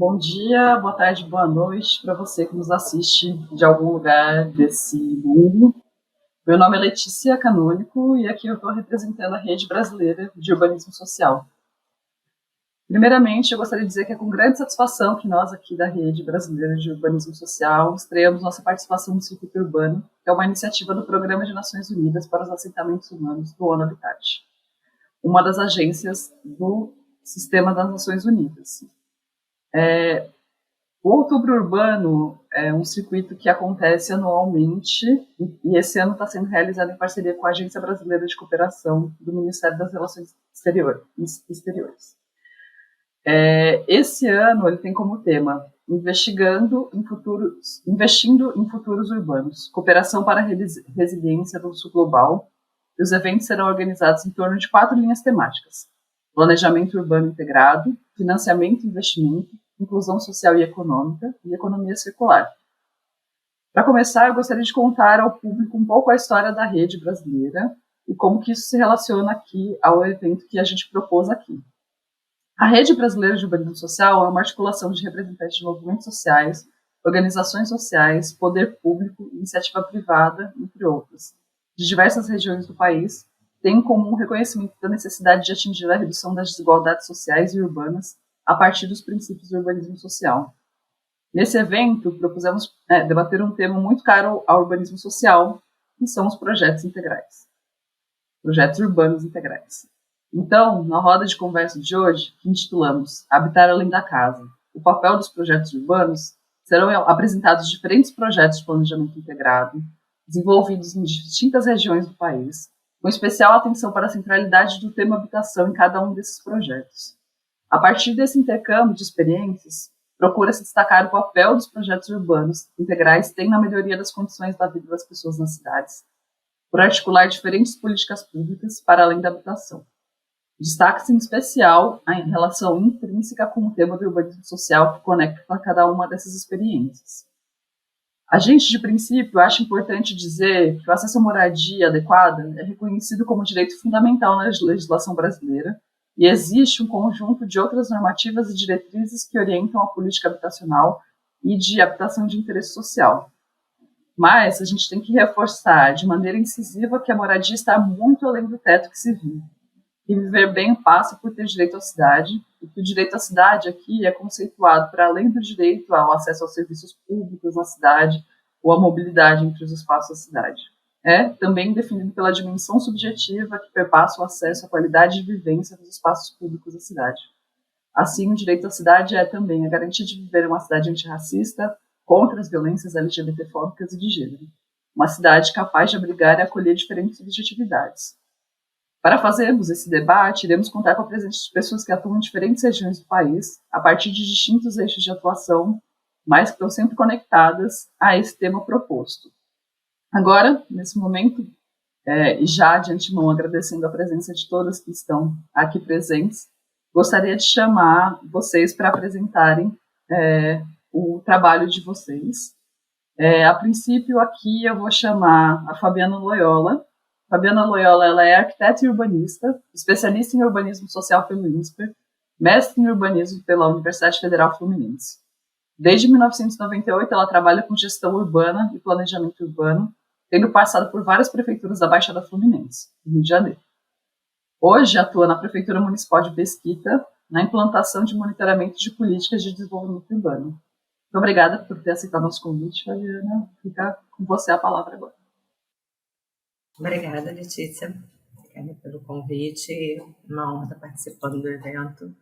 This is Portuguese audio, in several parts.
Bom dia, boa tarde, boa noite para você que nos assiste de algum lugar desse mundo. Meu nome é Letícia Canônico e aqui eu estou representando a Rede Brasileira de Urbanismo Social. Primeiramente, eu gostaria de dizer que é com grande satisfação que nós aqui da Rede Brasileira de Urbanismo Social estreamos nossa participação no Circuito Urbano, que é uma iniciativa do Programa de Nações Unidas para os Assentamentos Humanos do ONU Habitat, uma das agências do Sistema das Nações Unidas. O Outubro Urbano é um circuito que acontece anualmente e esse ano está sendo realizado em parceria com a Agência Brasileira de Cooperação do Ministério das Relações Exteriores. Esse ano ele tem como tema Investindo em futuros urbanos, cooperação para a resiliência do Sul Global, e os eventos serão organizados em torno de 4 linhas temáticas: planejamento urbano integrado, financiamento e investimento, inclusão social e econômica e economia circular. Para começar, eu gostaria de contar ao público um pouco a história da rede brasileira e como que isso se relaciona aqui ao evento que a gente propôs aqui. A Rede Brasileira de Urbanismo Social é uma articulação de representantes de movimentos sociais, organizações sociais, poder público, iniciativa privada, entre outras, de diversas regiões do país, tem em comum o reconhecimento da necessidade de atingir a redução das desigualdades sociais e urbanas a partir dos princípios do urbanismo social. Nesse evento, propusemos debater um tema muito caro ao urbanismo social, que são os projetos integrais, projetos urbanos integrais. Então, na roda de conversa de hoje, que intitulamos Habitar Além da Casa, o papel dos projetos urbanos, serão apresentados diferentes projetos de planejamento integrado, desenvolvidos em distintas regiões do país, com especial atenção para a centralidade do tema habitação em cada um desses projetos. A partir desse intercâmbio de experiências, procura-se destacar o papel dos projetos urbanos integrais tem na melhoria das condições da vida das pessoas nas cidades, por articular diferentes políticas públicas para além da habitação. Destaca-se em especial a relação intrínseca com o tema do urbanismo social que conecta cada uma dessas experiências. A gente, de princípio, acha importante dizer que o acesso à moradia adequada é reconhecido como direito fundamental na legislação brasileira e existe um conjunto de outras normativas e diretrizes que orientam a política habitacional e de habitação de interesse social. Mas a gente tem que reforçar de maneira incisiva que a moradia está muito além do teto que se vive. E viver bem passa por ter direito à cidade, e que o direito à cidade aqui é conceituado para além do direito ao acesso aos serviços públicos na cidade ou à mobilidade entre os espaços da cidade. É também definido pela dimensão subjetiva que perpassa o acesso à qualidade de vivência dos espaços públicos da cidade. Assim, o direito à cidade é também a garantia de viver em uma cidade antirracista, contra as violências LGBTfóbicas e de gênero. Uma cidade capaz de abrigar e acolher diferentes subjetividades. Para fazermos esse debate, iremos contar com a presença de pessoas que atuam em diferentes regiões do país, a partir de distintos eixos de atuação, mas que estão sempre conectadas a esse tema proposto. Agora, nesse momento, e já de antemão agradecendo a presença de todas que estão aqui presentes, gostaria de chamar vocês para apresentarem o trabalho de vocês. A princípio, aqui eu vou chamar a Fabiana Loyola. Fabiana Loyola, ela é arquiteta e urbanista, especialista em urbanismo social pelo INSPER, mestre em urbanismo pela Universidade Federal Fluminense. Desde 1998, ela trabalha com gestão urbana e planejamento urbano, tendo passado por várias prefeituras da Baixada Fluminense, no Rio de Janeiro. Hoje, atua na Prefeitura Municipal de Mesquita, na implantação de monitoramento de políticas de desenvolvimento urbano. Muito obrigada por ter aceitado nosso convite, Fabiana. Fica com você a palavra agora. Obrigada, Letícia, pelo convite. Uma honra estar participando do evento.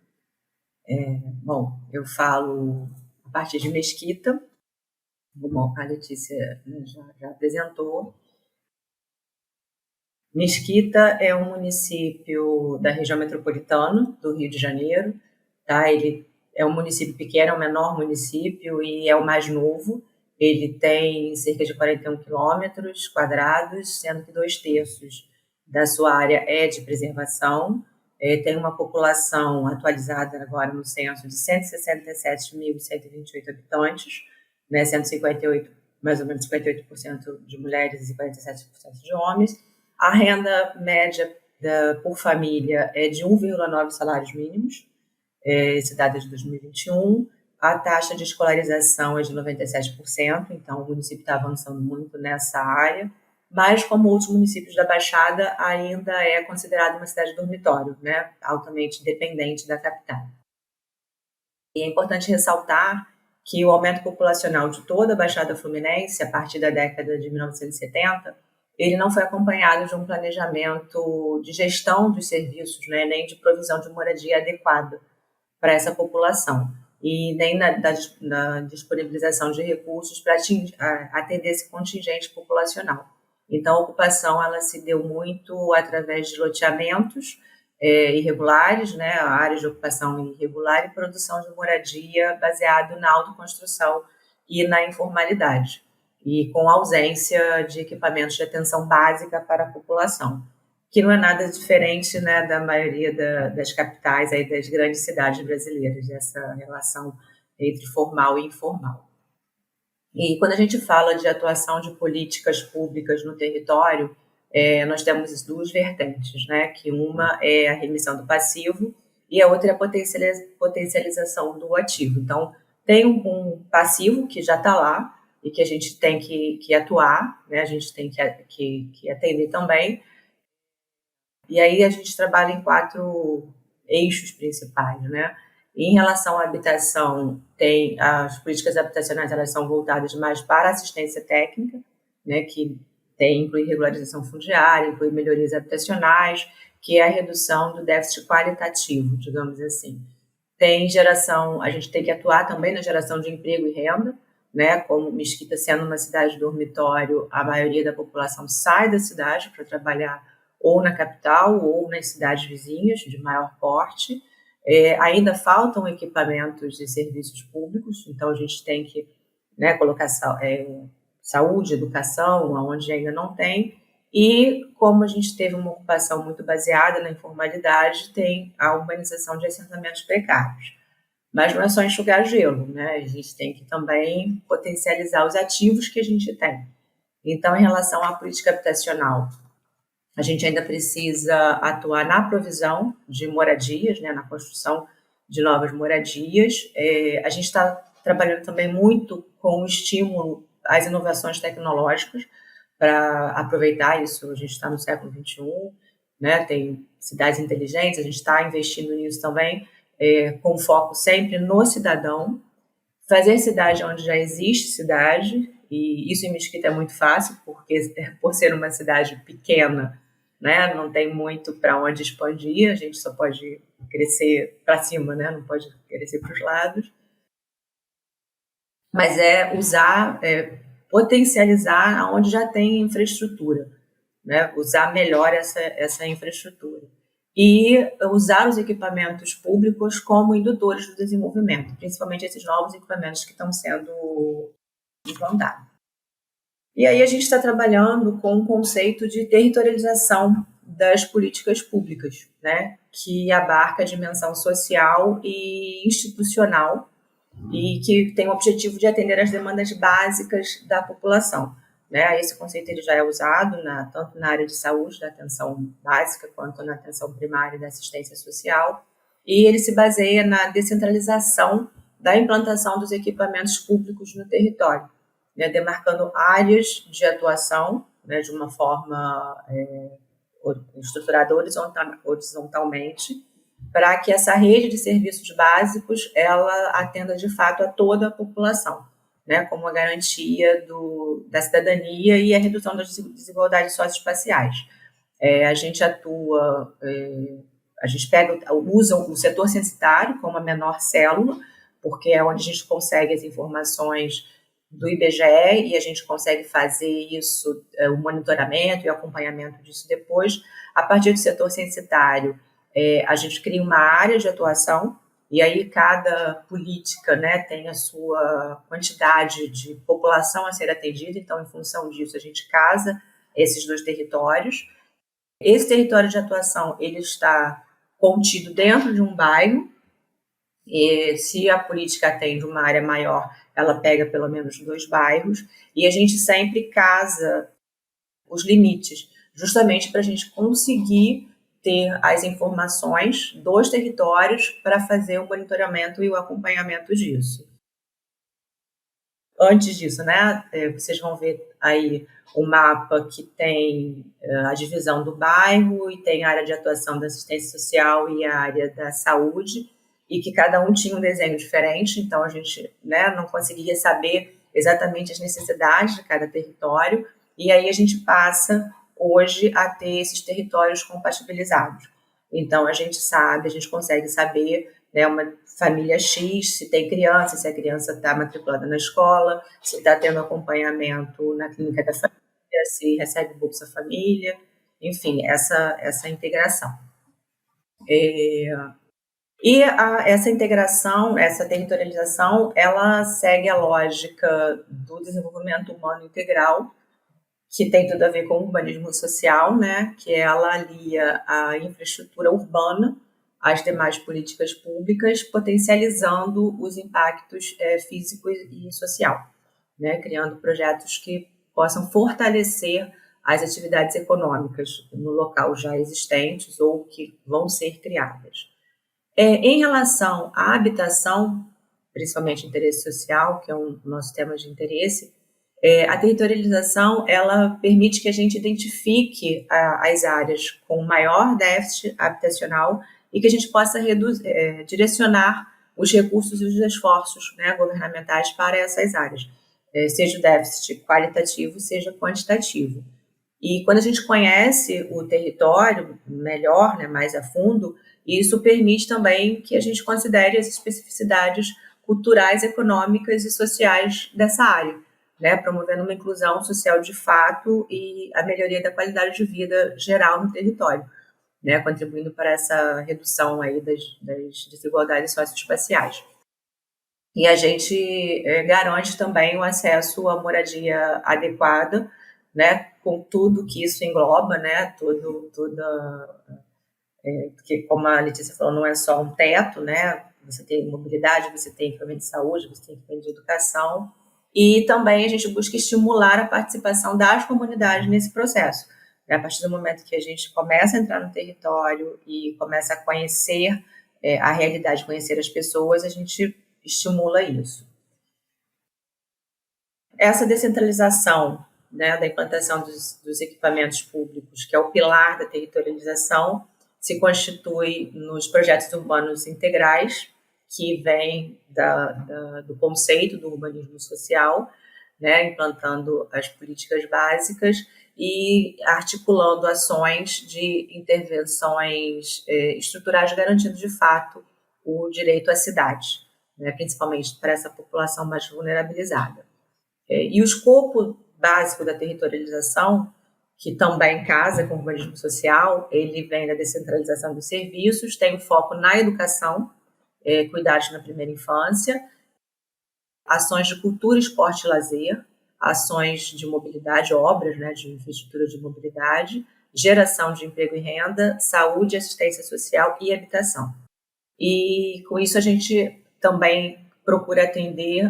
Bom, eu falo a partir de Mesquita. Bom, a Letícia já apresentou. Mesquita é um município da região metropolitana do Rio de Janeiro. Tá? Ele é um município pequeno, é o menor município e é o mais novo. Ele tem cerca de 41 quilômetros quadrados, sendo que 2/3 da sua área é de preservação. Tem uma população atualizada agora no censo de 167.128 habitantes, né, 158, mais ou menos 58% de mulheres e 47% de homens. A renda média por família é de 1,9 salários mínimos, esse dado é de 2021. A taxa de escolarização é de 97%, então o município está avançando muito nessa área, mas como outros municípios da Baixada, ainda é considerado uma cidade dormitório, né, altamente dependente da capital. E é importante ressaltar que o aumento populacional de toda a Baixada Fluminense, a partir da década de 1970, ele não foi acompanhado de um planejamento de gestão dos serviços, né, nem de provisão de moradia adequada para essa população, e nem na disponibilização de recursos para atender esse contingente populacional. Então, a ocupação ela se deu muito através de loteamentos irregulares, né, áreas de ocupação irregular e produção de moradia baseado na autoconstrução e na informalidade, e com ausência de equipamentos de atenção básica para a população, que não é nada diferente, né, da maioria das capitais, aí, das grandes cidades brasileiras, dessa relação entre formal e informal. E quando a gente fala de atuação de políticas públicas no território, nós temos duas vertentes, né, que uma é a remissão do passivo e a outra é a potencialização do ativo. Então, tem um passivo que já está lá e que a gente tem que atuar, né, a gente tem que atender também. E aí a gente trabalha em 4 eixos principais, né? Em relação à habitação, tem as políticas habitacionais, elas são voltadas mais para a assistência técnica, né, que inclui regularização fundiária, inclui melhorias habitacionais, que é a redução do déficit qualitativo, digamos assim. Tem geração, a gente tem que atuar também na geração de emprego e renda, né? Como Mesquita sendo uma cidade dormitório, a maioria da população sai da cidade para trabalhar ou na capital ou nas cidades vizinhas de maior porte. Ainda faltam equipamentos e serviços públicos, então a gente tem que, né, colocar saúde, educação, onde ainda não tem, e como a gente teve uma ocupação muito baseada na informalidade, tem a urbanização de assentamentos precários. Mas não é só enxugar gelo, né? A gente tem que também potencializar os ativos que a gente tem. Então, em relação à política habitacional, a gente ainda precisa atuar na provisão de moradias, né, na construção de novas moradias. A gente está trabalhando também muito com o estímulo às inovações tecnológicas para aproveitar isso. A gente está no século XXI, né, tem cidades inteligentes, a gente está investindo nisso também, com foco sempre no cidadão, fazer cidade onde já existe cidade, e isso em Mesquita é muito fácil, porque por ser uma cidade pequena, né, não tem muito para onde expandir, a gente só pode crescer para cima, né, não pode crescer para os lados. Mas potencializar onde já tem infraestrutura, né, usar melhor essa infraestrutura. E usar os equipamentos públicos como indutores do desenvolvimento, principalmente esses novos equipamentos que estão sendo implantados. E aí a gente está trabalhando com o conceito de territorialização das políticas públicas, né, que abarca a dimensão social e institucional e que tem o objetivo de atender às demandas básicas da população. Né? Esse conceito ele já é usado tanto na área de saúde, da atenção básica, quanto na atenção primária e da assistência social, e ele se baseia na descentralização da implantação dos equipamentos públicos no território, né? Demarcando áreas de atuação, né, de uma forma estruturada horizontalmente, para que essa rede de serviços básicos ela atenda de fato a toda a população, né, como a garantia da cidadania e a redução das desigualdades socioespaciais. A gente atua, a gente usa o setor censitário como a menor célula, porque é onde a gente consegue as informações do IBGE e a gente consegue fazer isso, o monitoramento e o acompanhamento disso depois. A partir do setor censitário, a gente cria uma área de atuação e aí cada política, né, tem a sua quantidade de população a ser atendida, então em função disso a gente casa esses 2 territórios. Esse território de atuação ele está contido dentro de um bairro, e se a política atende uma área maior, ela pega pelo menos 2 bairros, e a gente sempre casa os limites, justamente para a gente conseguir ter as informações dos territórios para fazer o monitoramento e o acompanhamento disso. antes disso, né, vocês vão ver aí o mapa que tem a divisão do bairro e tem a área de atuação da assistência social e a área da saúde, e que cada um tinha um desenho diferente, então a gente, né, não conseguia saber exatamente as necessidades de cada território, e aí a gente passa hoje a ter esses territórios compatibilizados. Então a gente sabe, a gente consegue saber, né, uma família X, se tem criança, se a criança está matriculada na escola, se está tendo acompanhamento na clínica da família, se recebe Bolsa Família, enfim, essa integração. Essa integração, essa territorialização, ela segue a lógica do desenvolvimento humano integral, que tem tudo a ver com o urbanismo social, né? Que ela alia a infraestrutura urbana às demais políticas públicas, potencializando os impactos físicos e social, né? Criando projetos que possam fortalecer as atividades econômicas no local já existentes ou que vão ser criadas. Em relação à habitação, principalmente interesse social, que é o nosso tema de interesse, a territorialização ela permite que a gente identifique as áreas com maior déficit habitacional e que a gente possa direcionar os recursos e os esforços, né, governamentais para essas áreas, seja o déficit qualitativo, seja quantitativo. E quando a gente conhece o território melhor, né, mais a fundo, isso permite também que a gente considere as especificidades culturais, econômicas e sociais dessa área, né, promovendo uma inclusão social de fato e a melhoria da qualidade de vida geral no território, né, contribuindo para essa redução aí das desigualdades socioespaciais. E a gente garante também o acesso à moradia adequada, né, com tudo que isso engloba, né, porque como a Letícia falou, não é só um teto, né, você tem mobilidade, você tem equipamento de saúde, você tem equipamento de educação, e também a gente busca estimular a participação das comunidades nesse processo. A partir do momento que a gente começa a entrar no território e começa a conhecer a realidade, conhecer as pessoas, a gente estimula isso. Essa descentralização, né, da implantação dos equipamentos públicos, que é o pilar da territorialização, se constitui nos projetos urbanos integrais, que vem do conceito do urbanismo social, né, implantando as políticas básicas e articulando ações de intervenções estruturais, garantindo de fato o direito à cidade, né, principalmente para essa população mais vulnerabilizada. E o escopo básico da territorialização, que também casa com o urbanismo social, ele vem da descentralização dos serviços, tem um foco na educação, cuidados na primeira infância, ações de cultura, esporte e lazer, ações de mobilidade, obras, né, de infraestrutura de mobilidade, geração de emprego e renda, saúde, assistência social e habitação. E com isso a gente também procura atender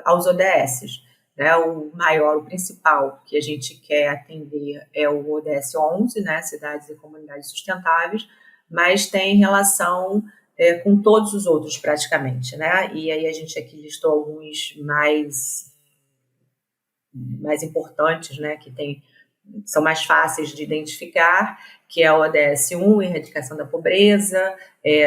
aos ODSs. Né, o maior, o principal que a gente quer atender é o ODS 11, né, Cidades e Comunidades Sustentáveis, mas tem relação com todos os outros praticamente, né? E aí a gente aqui listou alguns mais importantes, né, que são mais fáceis de identificar, que é o ODS 1, erradicação da pobreza,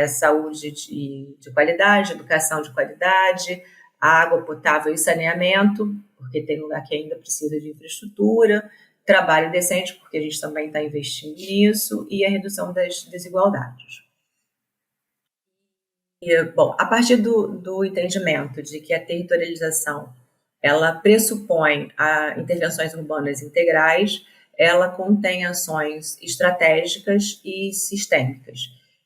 saúde de qualidade, educação de qualidade, água potável e saneamento, porque tem lugar que ainda precisa de infraestrutura, trabalho decente, porque a gente também está investindo nisso, e a redução das desigualdades. Bom, a partir do entendimento de que a territorialização ela pressupõe intervenções urbanas integrais, ela contém ações estratégicas e sistêmicas.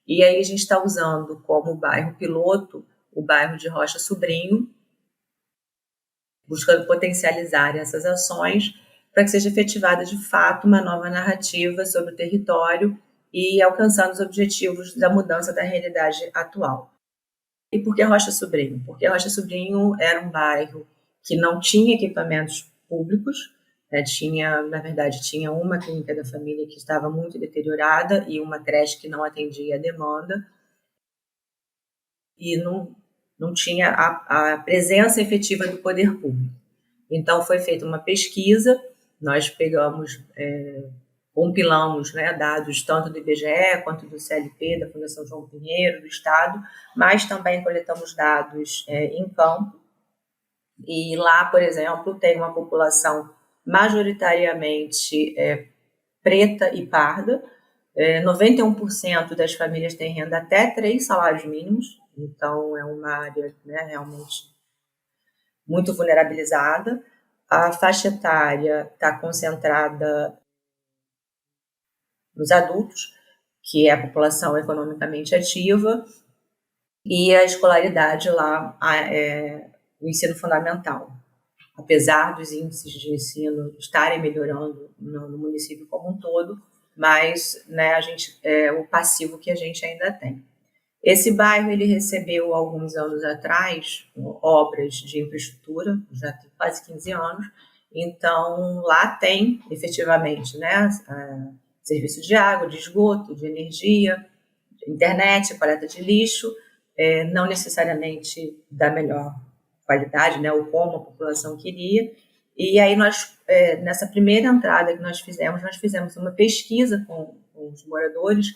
E aí a gente está usando como bairro piloto o bairro de Rocha Sobrinho, buscando potencializar essas ações para que seja efetivada de fato uma nova narrativa sobre o território e alcançando os objetivos da mudança da realidade atual. E por que Rocha Sobrinho? Porque Rocha Sobrinho era um bairro que não tinha equipamentos públicos, né? Na verdade, tinha uma clínica da família que estava muito deteriorada e uma creche que não atendia a demanda, e não tinha a presença efetiva do poder público. Então, foi feita uma pesquisa, nós compilamos, né, dados tanto do IBGE quanto do CLP, da Fundação João Pinheiro, do Estado, mas também coletamos dados em campo. E lá, por exemplo, tem uma população majoritariamente preta e parda. 91% das famílias têm renda até 3 salários mínimos, então é uma área, né, realmente muito vulnerabilizada. A faixa etária está concentrada nos adultos, que é a população economicamente ativa, e a escolaridade lá o ensino fundamental. Apesar dos índices de ensino estarem melhorando no município como um todo, mas, né, o passivo que a gente ainda tem. Esse bairro ele recebeu, alguns anos atrás, obras de infraestrutura, já tem quase 15 anos, então lá tem, efetivamente, né, serviço de água, de esgoto, de energia, de internet, coleta de lixo, não necessariamente da melhor qualidade, né, ou como a população queria. E aí nós, nessa primeira entrada que nós fizemos uma pesquisa com os moradores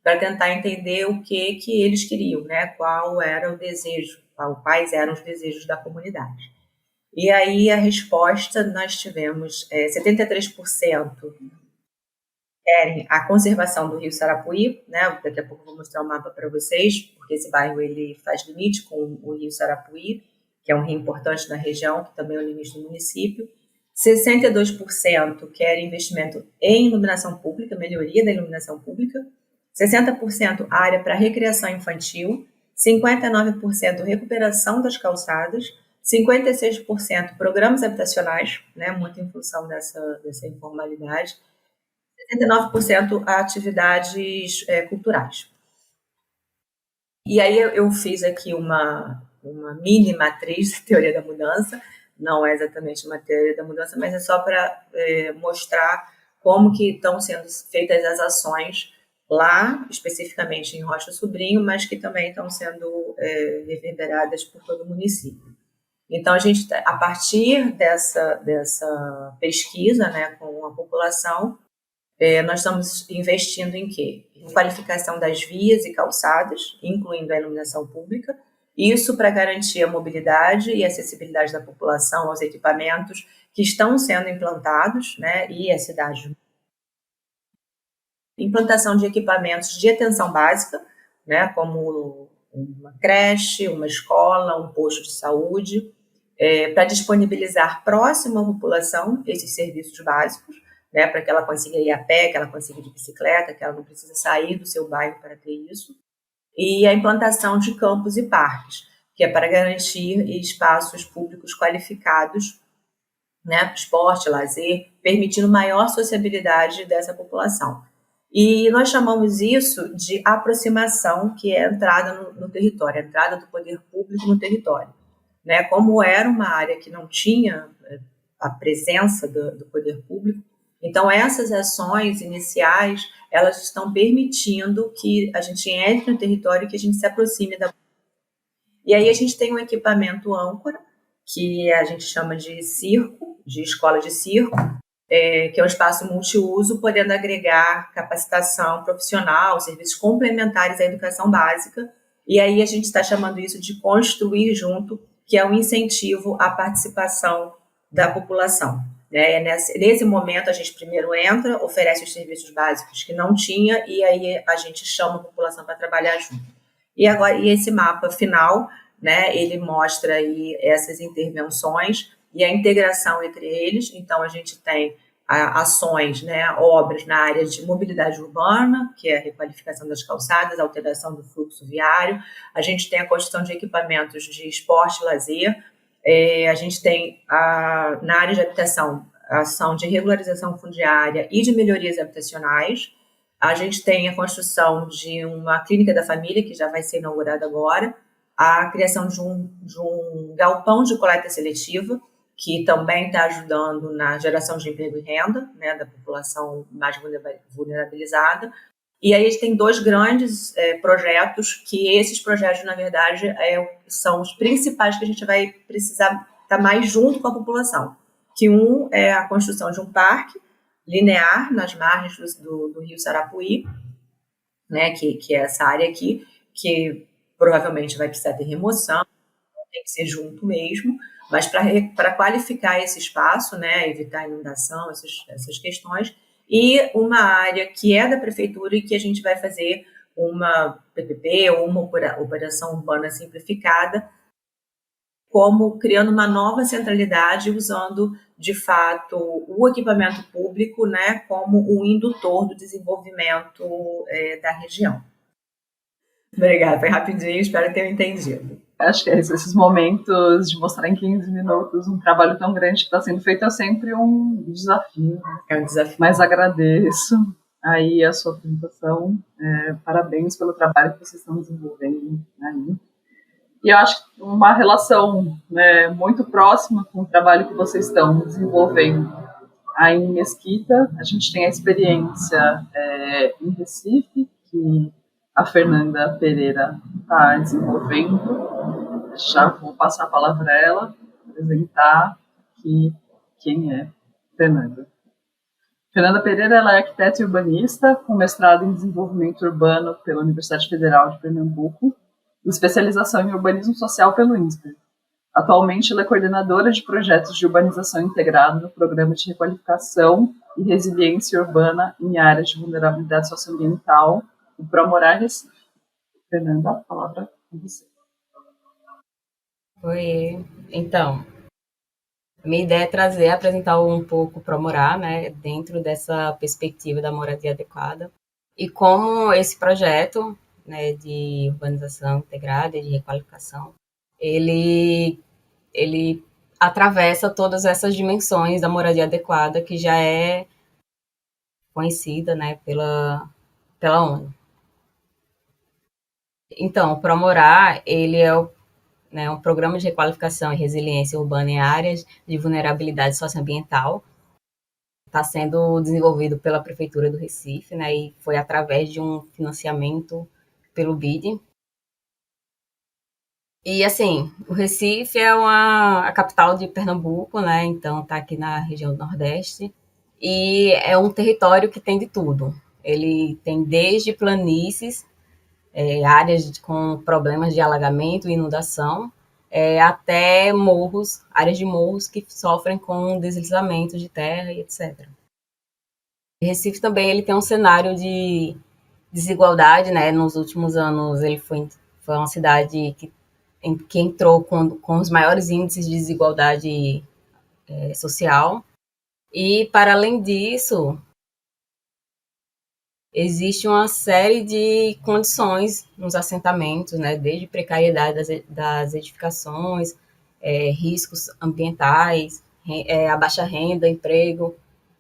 para tentar entender o que eles queriam, né, qual era o desejo, quais eram os desejos da comunidade. E aí a resposta, nós tivemos 73% querem a conservação do Rio Sarapuí, né, daqui a pouco eu vou mostrar o mapa para vocês, porque esse bairro ele faz limite com o Rio Sarapuí, que é um rio importante na região, que também é o limite do município. 62% querem investimento em iluminação pública, melhoria da iluminação pública. 60% área para recreação infantil. 59% recuperação das calçadas. 56% programas habitacionais, né, muito em função dessa informalidade. 69% atividades culturais. E aí eu fiz aqui uma mini matriz de teoria da mudança, não é exatamente uma teoria da mudança, mas é só para mostrar como que estão sendo feitas as ações lá, especificamente em Rocha Sobrinho, mas que também estão sendo reverberadas por todo o município. Então, a partir dessa pesquisa, né, com a população, nós estamos investindo em quê? Em qualificação das vias e calçadas, incluindo a iluminação pública, isso para garantir a mobilidade e acessibilidade da população aos equipamentos que estão sendo implantados, né, e as cidades. Implantação de equipamentos de atenção básica, né, como uma creche, uma escola, um posto de saúde, para disponibilizar próximo à população esses serviços básicos, né, para que ela consiga ir a pé, que ela consiga ir de bicicleta, que ela não precisa sair do seu bairro para ter isso. E a implantação de campos e parques, que é para garantir espaços públicos qualificados, né, esporte, lazer, permitindo maior sociabilidade dessa população. E nós chamamos isso de aproximação, que é a entrada no território, a entrada do poder público no território. Né, como era uma área que não tinha a presença do poder público, então essas ações iniciais, elas estão permitindo que a gente entre no território e que a gente se aproxime da... E aí a gente tem um equipamento âncora, que a gente chama de circo, de escola de circo, que é um espaço multiuso, podendo agregar capacitação profissional, serviços complementares à educação básica, e aí a gente está chamando isso de construir junto, que é um incentivo à participação da população. Né? Nesse momento, a gente primeiro entra, oferece os serviços básicos que não tinha, e aí a gente chama a população para trabalhar junto. E esse mapa final, né, ele mostra aí essas intervenções e a integração entre eles. Então, a gente tem ações, né, obras na área de mobilidade urbana, que é a requalificação das calçadas, a alteração do fluxo viário. A gente tem a construção de equipamentos de esporte e lazer. A gente tem, na área de habitação, a ação de regularização fundiária e de melhorias habitacionais. A gente tem a construção de uma clínica da família, que já vai ser inaugurada agora, a criação de um galpão de coleta seletiva, que também está ajudando na geração de emprego e renda, né, da população mais vulnerabilizada. E aí a gente tem 2 grandes projetos, que esses projetos, na verdade, são os principais que a gente vai precisar estar mais junto com a população. que um é a construção de um parque linear nas margens do rio Sarapuí, né, que é essa área aqui, que provavelmente vai precisar de remoção, tem que ser junto mesmo, mas para qualificar esse espaço, né, evitar inundação, essas questões, e uma área que é da prefeitura e que a gente vai fazer uma PPP ou uma operação urbana simplificada, como criando uma nova centralidade, usando, de fato, o equipamento público, né, como um indutor do desenvolvimento da região. Obrigada, foi rapidinho, espero que tenham entendido. Acho que esses momentos de mostrar em 15 minutos um trabalho tão grande que está sendo feito é sempre um desafio. Né? É um desafio. Mas agradeço aí a sua apresentação. Parabéns pelo trabalho que vocês estão desenvolvendo aí. E eu acho que uma relação, né, muito próxima com o trabalho que vocês estão desenvolvendo aí em Mesquita. A gente tem a experiência em Recife, que a Fernanda Pereira está desenvolvendo. Já vou passar a palavra a ela, apresentar quem é Fernanda. Fernanda Pereira ela é arquiteta e urbanista, com mestrado em desenvolvimento urbano pela Universidade Federal de Pernambuco e especialização em urbanismo social pelo INSPER. Atualmente, ela é coordenadora de projetos de urbanização integrada no Programa de Requalificação e Resiliência Urbana em Áreas de Vulnerabilidade Socioambiental, o Promorar Recife. Fernanda, a palavra é você. Oi, então, a minha ideia é apresentar um pouco o Promorar, né, dentro dessa perspectiva da moradia adequada, e como esse projeto, né, de urbanização integrada e de requalificação, ele atravessa todas essas dimensões da moradia adequada que já é conhecida, né, pela ONU. Então, o Promorar, ele é um programa de requalificação e resiliência urbana em áreas de vulnerabilidade socioambiental. Está sendo desenvolvido pela Prefeitura do Recife, né, e foi através de um financiamento pelo BID. E, assim, o Recife é a capital de Pernambuco, né, então está aqui na região do Nordeste, e é um território que tem de tudo. Ele tem desde planícies, áreas com problemas de alagamento e inundação, até morros, áreas de morros que sofrem com deslizamento de terra e etc. Recife também ele tem um cenário de desigualdade, né? Nos últimos anos ele foi uma cidade que entrou com os maiores índices de desigualdade social. E, para além disso, existe uma série de condições nos assentamentos, né, desde precariedade das edificações, riscos ambientais, a baixa renda, emprego,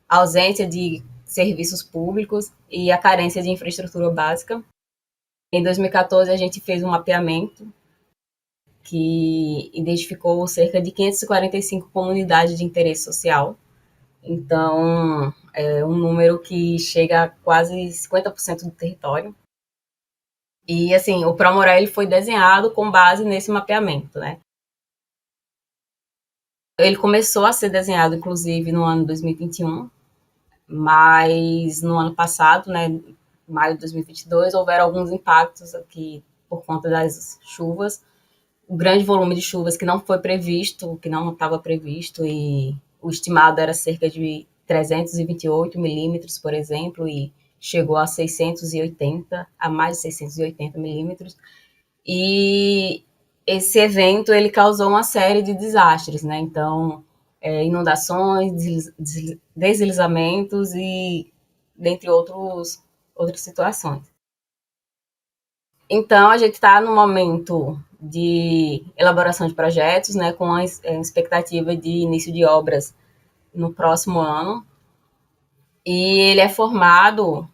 a ausência de serviços públicos e a carência de infraestrutura básica. Em 2014, a gente fez um mapeamento que identificou cerca de 545 comunidades de interesse social. Então, é um número que chega a quase 50% do território. E, assim, o Promorar ele foi desenhado com base nesse mapeamento, né? Ele começou a ser desenhado, inclusive, no ano 2021, mas no ano passado, né, maio de 2022, houveram alguns impactos aqui por conta das chuvas. O grande volume de chuvas que não foi previsto, que não estava previsto, e o estimado era cerca de 328 milímetros, por exemplo, e chegou a 680, a mais de 680 milímetros. E esse evento ele causou uma série de desastres, né? Então, inundações, deslizamentos e dentre outras situações. Então, a gente está no momento de elaboração de projetos, né, com a expectativa de início de obras no próximo ano. E ele é formado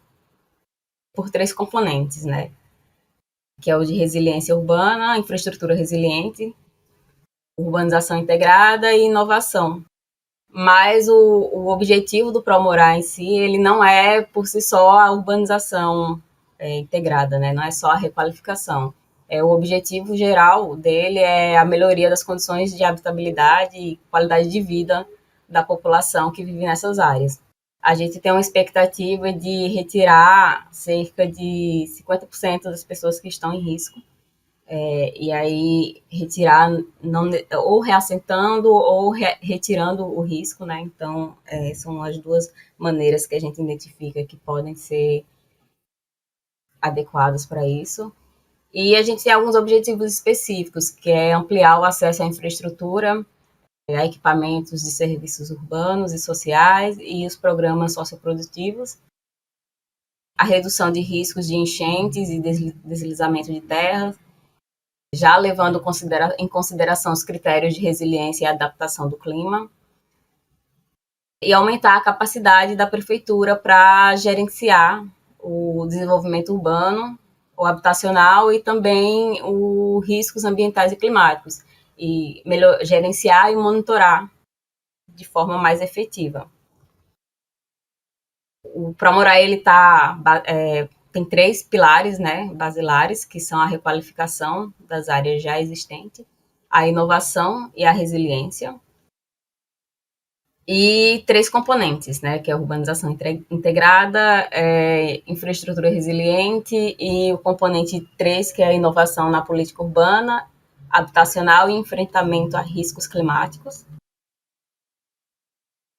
por 3 componentes, né, que é o de resiliência urbana, infraestrutura resiliente, urbanização integrada e inovação. Mas o objetivo do Promorar em si, ele não é por si só a urbanização integrada, né, não é só a requalificação. O objetivo geral dele é a melhoria das condições de habitabilidade e qualidade de vida da população que vive nessas áreas. A gente tem uma expectativa de retirar cerca de 50% das pessoas que estão em risco, e aí retirar, não, ou reassentando ou retirando o risco, né? Então, são as duas maneiras que a gente identifica que podem ser adequadas para isso. E a gente tem alguns objetivos específicos, que é ampliar o acesso à infraestrutura, a equipamentos de serviços urbanos e sociais e os programas socioprodutivos, a redução de riscos de enchentes e deslizamento de terras, já levando em consideração os critérios de resiliência e adaptação do clima, e aumentar a capacidade da prefeitura para gerenciar o desenvolvimento urbano, o habitacional e também os riscos ambientais e climáticos, e gerenciar e monitorar de forma mais efetiva. O Promorar ele tem 3 pilares, né, basilares, que são a requalificação das áreas já existentes, a inovação e a resiliência, e 3 componentes, né, que é a urbanização integrada, infraestrutura resiliente e o componente 3, que é a inovação na política urbana, habitacional e enfrentamento a riscos climáticos.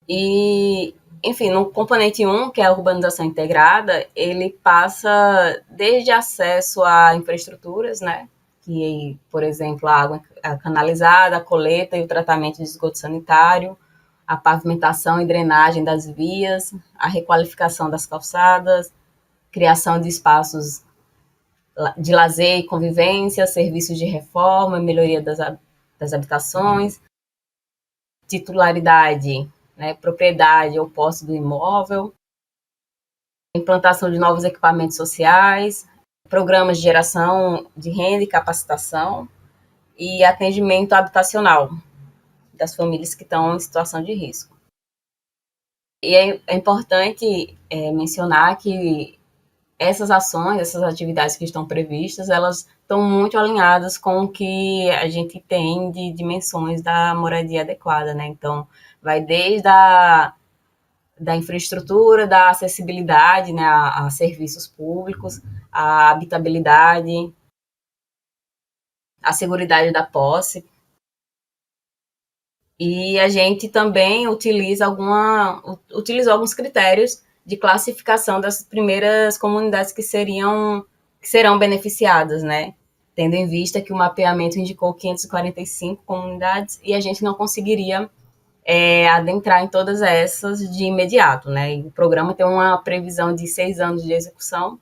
E, enfim, no componente 1, que é a urbanização integrada, ele passa desde acesso a infraestruturas, né, que, por exemplo, a água canalizada, a coleta e o tratamento de esgoto sanitário, a pavimentação e drenagem das vias, a requalificação das calçadas, criação de espaços de lazer e convivência, serviços de reforma, melhoria das habitações, titularidade, né, propriedade ou posse do imóvel, implantação de novos equipamentos sociais, programas de geração de renda e capacitação e atendimento habitacional das famílias que estão em situação de risco. E é importante mencionar que essas ações, essas atividades que estão previstas, elas estão muito alinhadas com o que a gente tem de dimensões da moradia adequada, né? Então, vai desde da infraestrutura, da acessibilidade, né, a serviços públicos, a habitabilidade, a seguridade da posse. E a gente também utilizou alguns critérios de classificação das primeiras comunidades que serão beneficiadas, né? Tendo em vista que o mapeamento indicou 545 comunidades e a gente não conseguiria adentrar em todas essas de imediato, né? E o programa tem uma previsão de 6 anos de execução,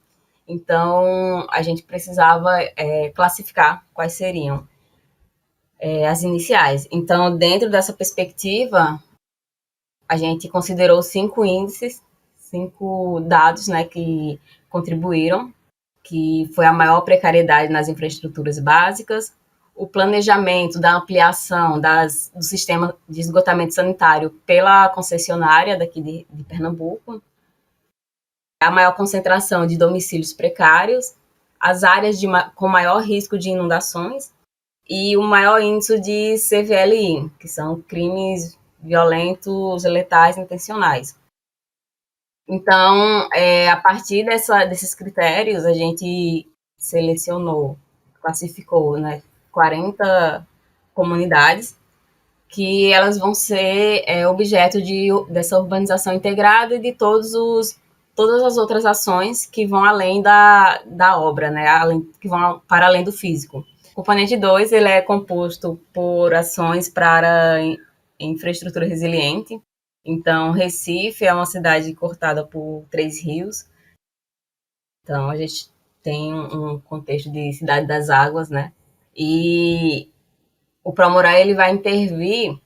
então a gente precisava classificar quais seriam as iniciais. Então, dentro dessa perspectiva, a gente considerou 5 índices, 5 dados, né, que contribuíram, que foi a maior precariedade nas infraestruturas básicas, o planejamento da ampliação do sistema de esgotamento sanitário pela concessionária daqui de Pernambuco, a maior concentração de domicílios precários, as áreas com maior risco de inundações e o maior índice de CVLI, que são crimes violentos, letais, intencionais. Então, a partir desses critérios, a gente classificou, né, 40 comunidades que elas vão ser objeto dessa urbanização integrada e de todas as outras ações que vão além da obra, né, que vão para além do físico. O componente 2 ele é composto por ações para infraestrutura resiliente. Então, Recife é uma cidade cortada por 3 rios. Então, a gente tem um contexto de cidade das águas, né? E o Promorar ele vai intervir,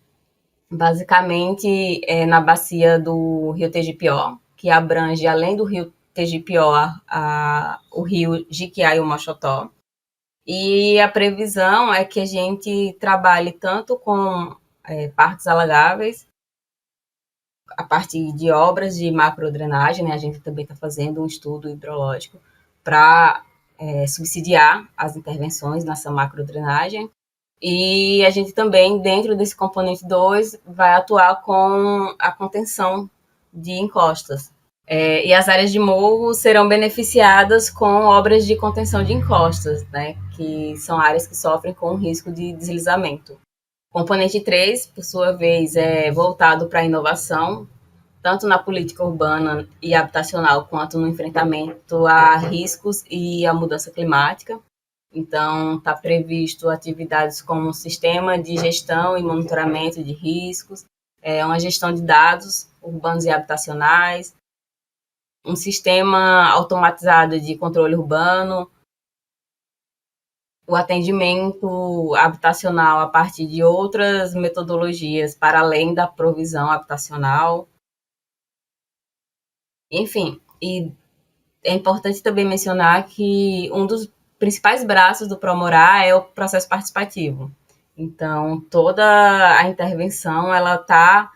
basicamente, na bacia do Rio Tegipió, que abrange, além do Rio Tegipió, o Rio Jiquiá e o Mochotó. E a previsão é que a gente trabalhe tanto com parques alagáveis, a partir de obras de macrodrenagem, né? A gente também está fazendo um estudo hidrológico para subsidiar as intervenções nessa macrodrenagem, E a gente também, dentro desse componente 2, vai atuar com a contenção de encostas. E as áreas de morro serão beneficiadas com obras de contenção de encostas, né, que são áreas que sofrem com risco de deslizamento. O componente 3, por sua vez, é voltado para a inovação, tanto na política urbana e habitacional, quanto no enfrentamento a riscos e a mudança climática. Então, está previsto atividades como sistema de gestão e monitoramento de riscos, uma gestão de dados urbanos e habitacionais, um sistema automatizado de controle urbano, o atendimento habitacional a partir de outras metodologias para além da provisão habitacional. Enfim, e é importante também mencionar que um dos principais braços do Promorá é o processo participativo. Então, toda a intervenção ela está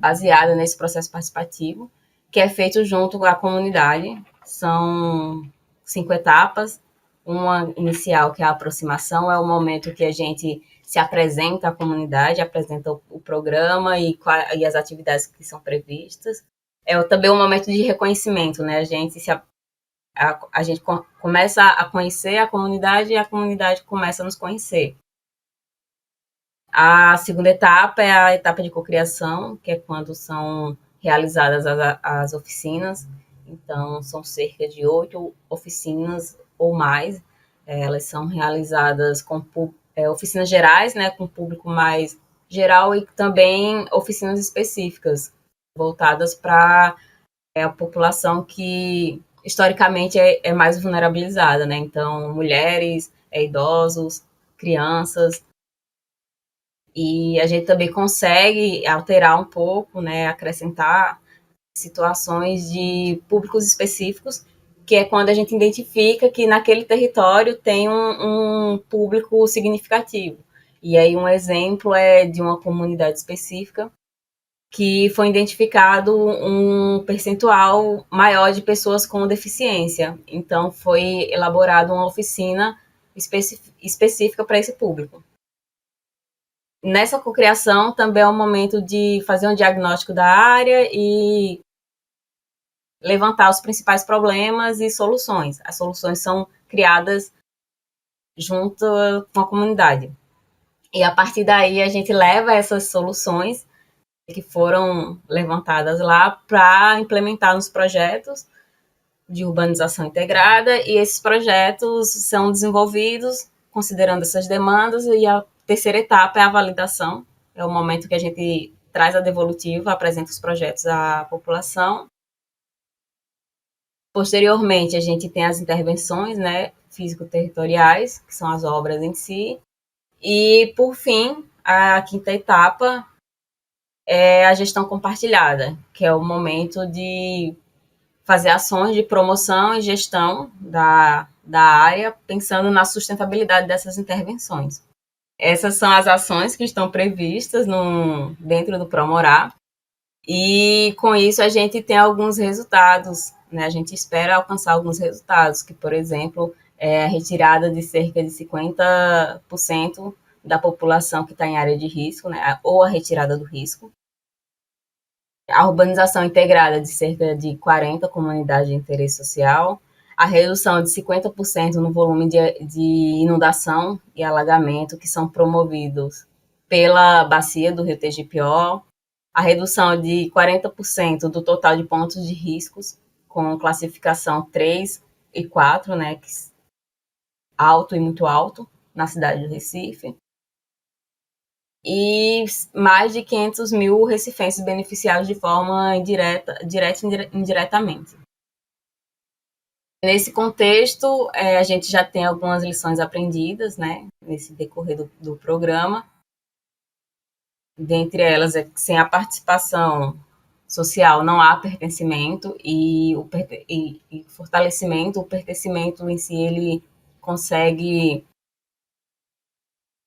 baseada nesse processo participativo, que é feito junto à comunidade. São 5 etapas. Uma inicial, que é a aproximação, é o momento que a gente se apresenta à comunidade, apresenta o programa e as atividades que são previstas. É também um momento de reconhecimento, né? A gente começa a conhecer a comunidade e a comunidade começa a nos conhecer. A segunda etapa é a etapa de cocriação, que é quando são realizadas as oficinas. Então, são cerca de 8 oficinas ou mais. Elas são realizadas com oficinas gerais, né, com público mais geral, e também oficinas específicas, voltadas para a população que historicamente é mais vulnerabilizada, né? Então, mulheres, idosos, crianças. E a gente também consegue alterar um pouco, né, acrescentar situações de públicos específicos, que é quando a gente identifica que naquele território tem um público significativo. E aí um exemplo é de uma comunidade específica que foi identificado um percentual maior de pessoas com deficiência. Então, foi elaborada uma oficina específica para esse público. Nessa cocriação também é o momento de fazer um diagnóstico da área e levantar os principais problemas e soluções. As soluções são criadas junto com a comunidade. E a partir daí a gente leva essas soluções que foram levantadas lá para implementar nos projetos de urbanização integrada, e esses projetos são desenvolvidos considerando essas demandas, e a terceira etapa é a validação, é o momento que a gente traz a devolutiva, apresenta os projetos à população. Posteriormente, a gente tem as intervenções, né, físico-territoriais, que são as obras em si, e, por fim, a quinta etapa é a gestão compartilhada, que é o momento de fazer ações de promoção e gestão da área, pensando na sustentabilidade dessas intervenções. Essas são as ações que estão previstas dentro do Promorá, e com isso a gente tem alguns resultados, né? A gente espera alcançar alguns resultados, que, por exemplo, é a retirada de cerca de 50% da população que está em área de risco, né? Ou a retirada do risco. A urbanização integrada de cerca de 40 comunidades de interesse social, a redução de 50% no volume de inundação e alagamento que são promovidos pela bacia do Rio Tegipió, a redução de 40% do total de pontos de riscos, com classificação 3 e 4, né, alto e muito alto, na cidade do Recife, e mais de 500 mil recifenses beneficiados de forma direta e indiretamente. Nesse contexto, a gente já tem algumas lições aprendidas, né, nesse decorrer do programa. Dentre elas, é que sem a participação social não há pertencimento, e fortalecimento, o pertencimento em si, ele consegue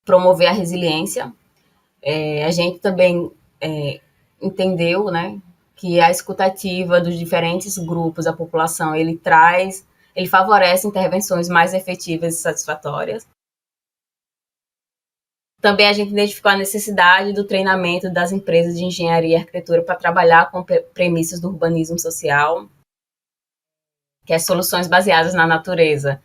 promover a resiliência. A gente também entendeu, né, que a escutativa dos diferentes grupos da população, ele favorece intervenções mais efetivas e satisfatórias. Também a gente identificou a necessidade do treinamento das empresas de engenharia e arquitetura para trabalhar com premissas do urbanismo social, que é soluções baseadas na natureza.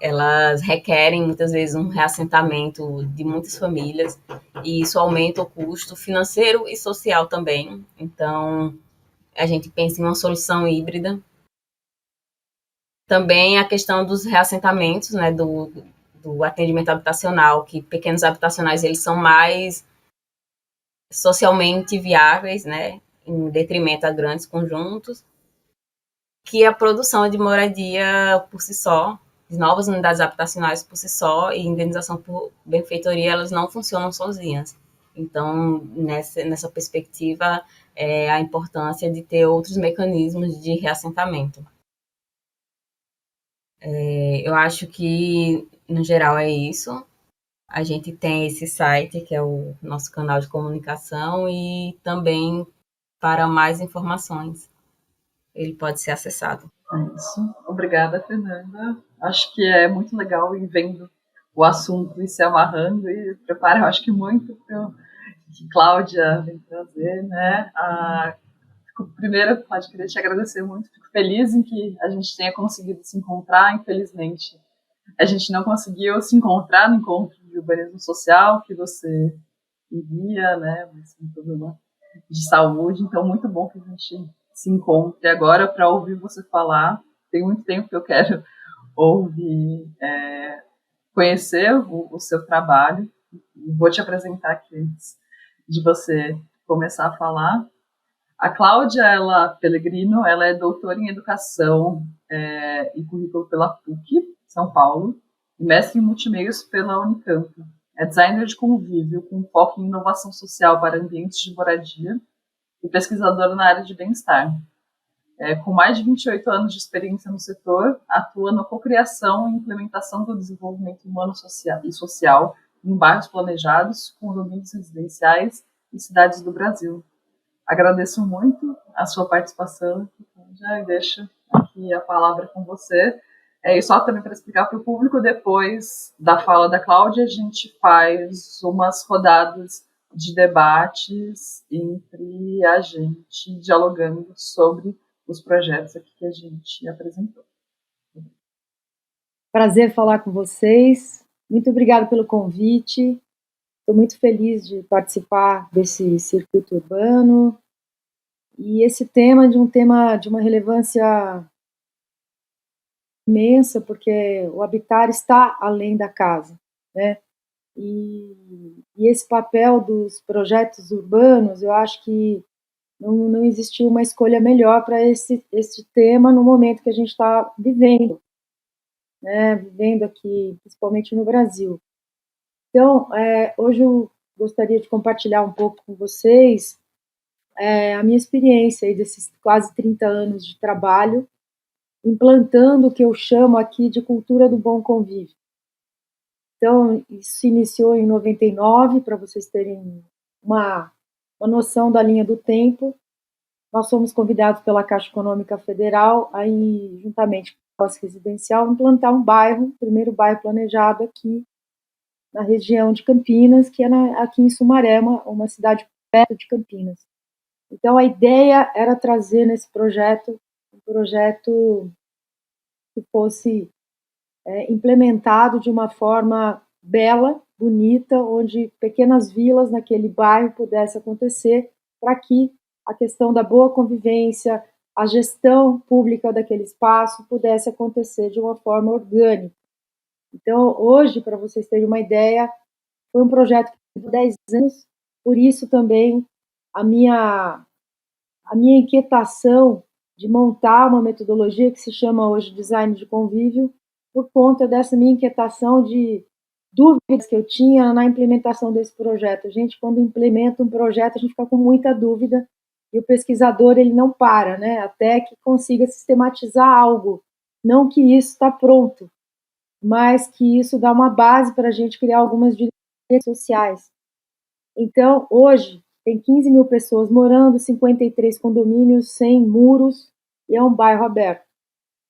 Elas requerem, muitas vezes, um reassentamento de muitas famílias, e isso aumenta o custo financeiro e social também. Então, a gente pensa em uma solução híbrida. Também a questão dos reassentamentos, né, do atendimento habitacional, que pequenos habitacionais eles são mais socialmente viáveis, né, em detrimento a grandes conjuntos, que a produção de moradia por si só, de novas unidades habitacionais por si só e indenização por benfeitoria, elas não funcionam sozinhas. Então, nessa perspectiva, a importância de ter outros mecanismos de reassentamento. Eu acho que, no geral, é isso. A gente tem esse site, que é o nosso canal de comunicação, e também, para mais informações, ele pode ser acessado. É isso. Obrigada, Fernanda. Acho que é muito legal ir vendo o assunto e se amarrando e prepara, eu acho que muito para o que Cláudia vem trazer, né? Primeiro, Cláudia, queria te agradecer muito. Fico feliz em que a gente tenha conseguido se encontrar. Infelizmente, a gente não conseguiu se encontrar no encontro de urbanismo social que você iria, né? Mas um problema de saúde. Então, muito bom que a gente se encontre agora para ouvir você falar. Tem muito tempo que eu quero ouvir, conhecer o seu trabalho. Vou te apresentar aqui antes de você começar a falar. A Cláudia Pellegrino, ela é doutora em Educação e Currículo pela PUC, São Paulo, e mestre em Multimeios pela Unicamp. É designer de convívio, com foco em inovação social para ambientes de moradia e pesquisadora na área de bem-estar. Com mais de 28 anos de experiência no setor, atua na cocriação e implementação do desenvolvimento humano e social em bairros planejados, condomínios residenciais e cidades do Brasil. Agradeço muito a sua participação, já deixo aqui a palavra com você. E só também para explicar para o público, depois da fala da Cláudia, a gente faz umas rodadas de debates entre a gente, dialogando sobre os projetos aqui que a gente apresentou. Prazer falar com vocês. Muito obrigada pelo convite. Estou muito feliz de participar desse circuito urbano. E esse tema de uma relevância imensa, porque o habitar está além da casa, né? E esse papel dos projetos urbanos, eu acho que não existiu uma escolha melhor para esse tema no momento que a gente está vivendo, né? Vivendo aqui, principalmente no Brasil. Então, hoje eu gostaria de compartilhar um pouco com vocês a minha experiência aí desses quase 30 anos de trabalho, implantando o que eu chamo aqui de cultura do bom convívio. Então, isso se iniciou em 99, para vocês terem uma noção da linha do tempo. Nós fomos convidados pela Caixa Econômica Federal, aí, juntamente com a Classe Residencial, implantar um bairro, o primeiro bairro planejado aqui na região de Campinas, que é aqui em Sumaré, uma cidade perto de Campinas. Então, a ideia era trazer nesse projeto um projeto que fosse implementado de uma forma bela, bonita, onde pequenas vilas naquele bairro pudessem acontecer, para que a questão da boa convivência, a gestão pública daquele espaço pudesse acontecer de uma forma orgânica. Então, hoje, para vocês terem uma ideia, foi um projeto que durou 10 anos, por isso também a minha inquietação de montar uma metodologia que se chama hoje design de convívio, por conta dessa minha inquietação de dúvidas que eu tinha na implementação desse projeto. A gente, quando implementa um projeto, a gente fica com muita dúvida e o pesquisador ele não para, né, até que consiga sistematizar algo. Não que isso está pronto, mas que isso dá uma base para a gente criar algumas diretrizes sociais. Então, hoje, tem 15 mil pessoas morando, 53 condomínios sem muros, e é um bairro aberto.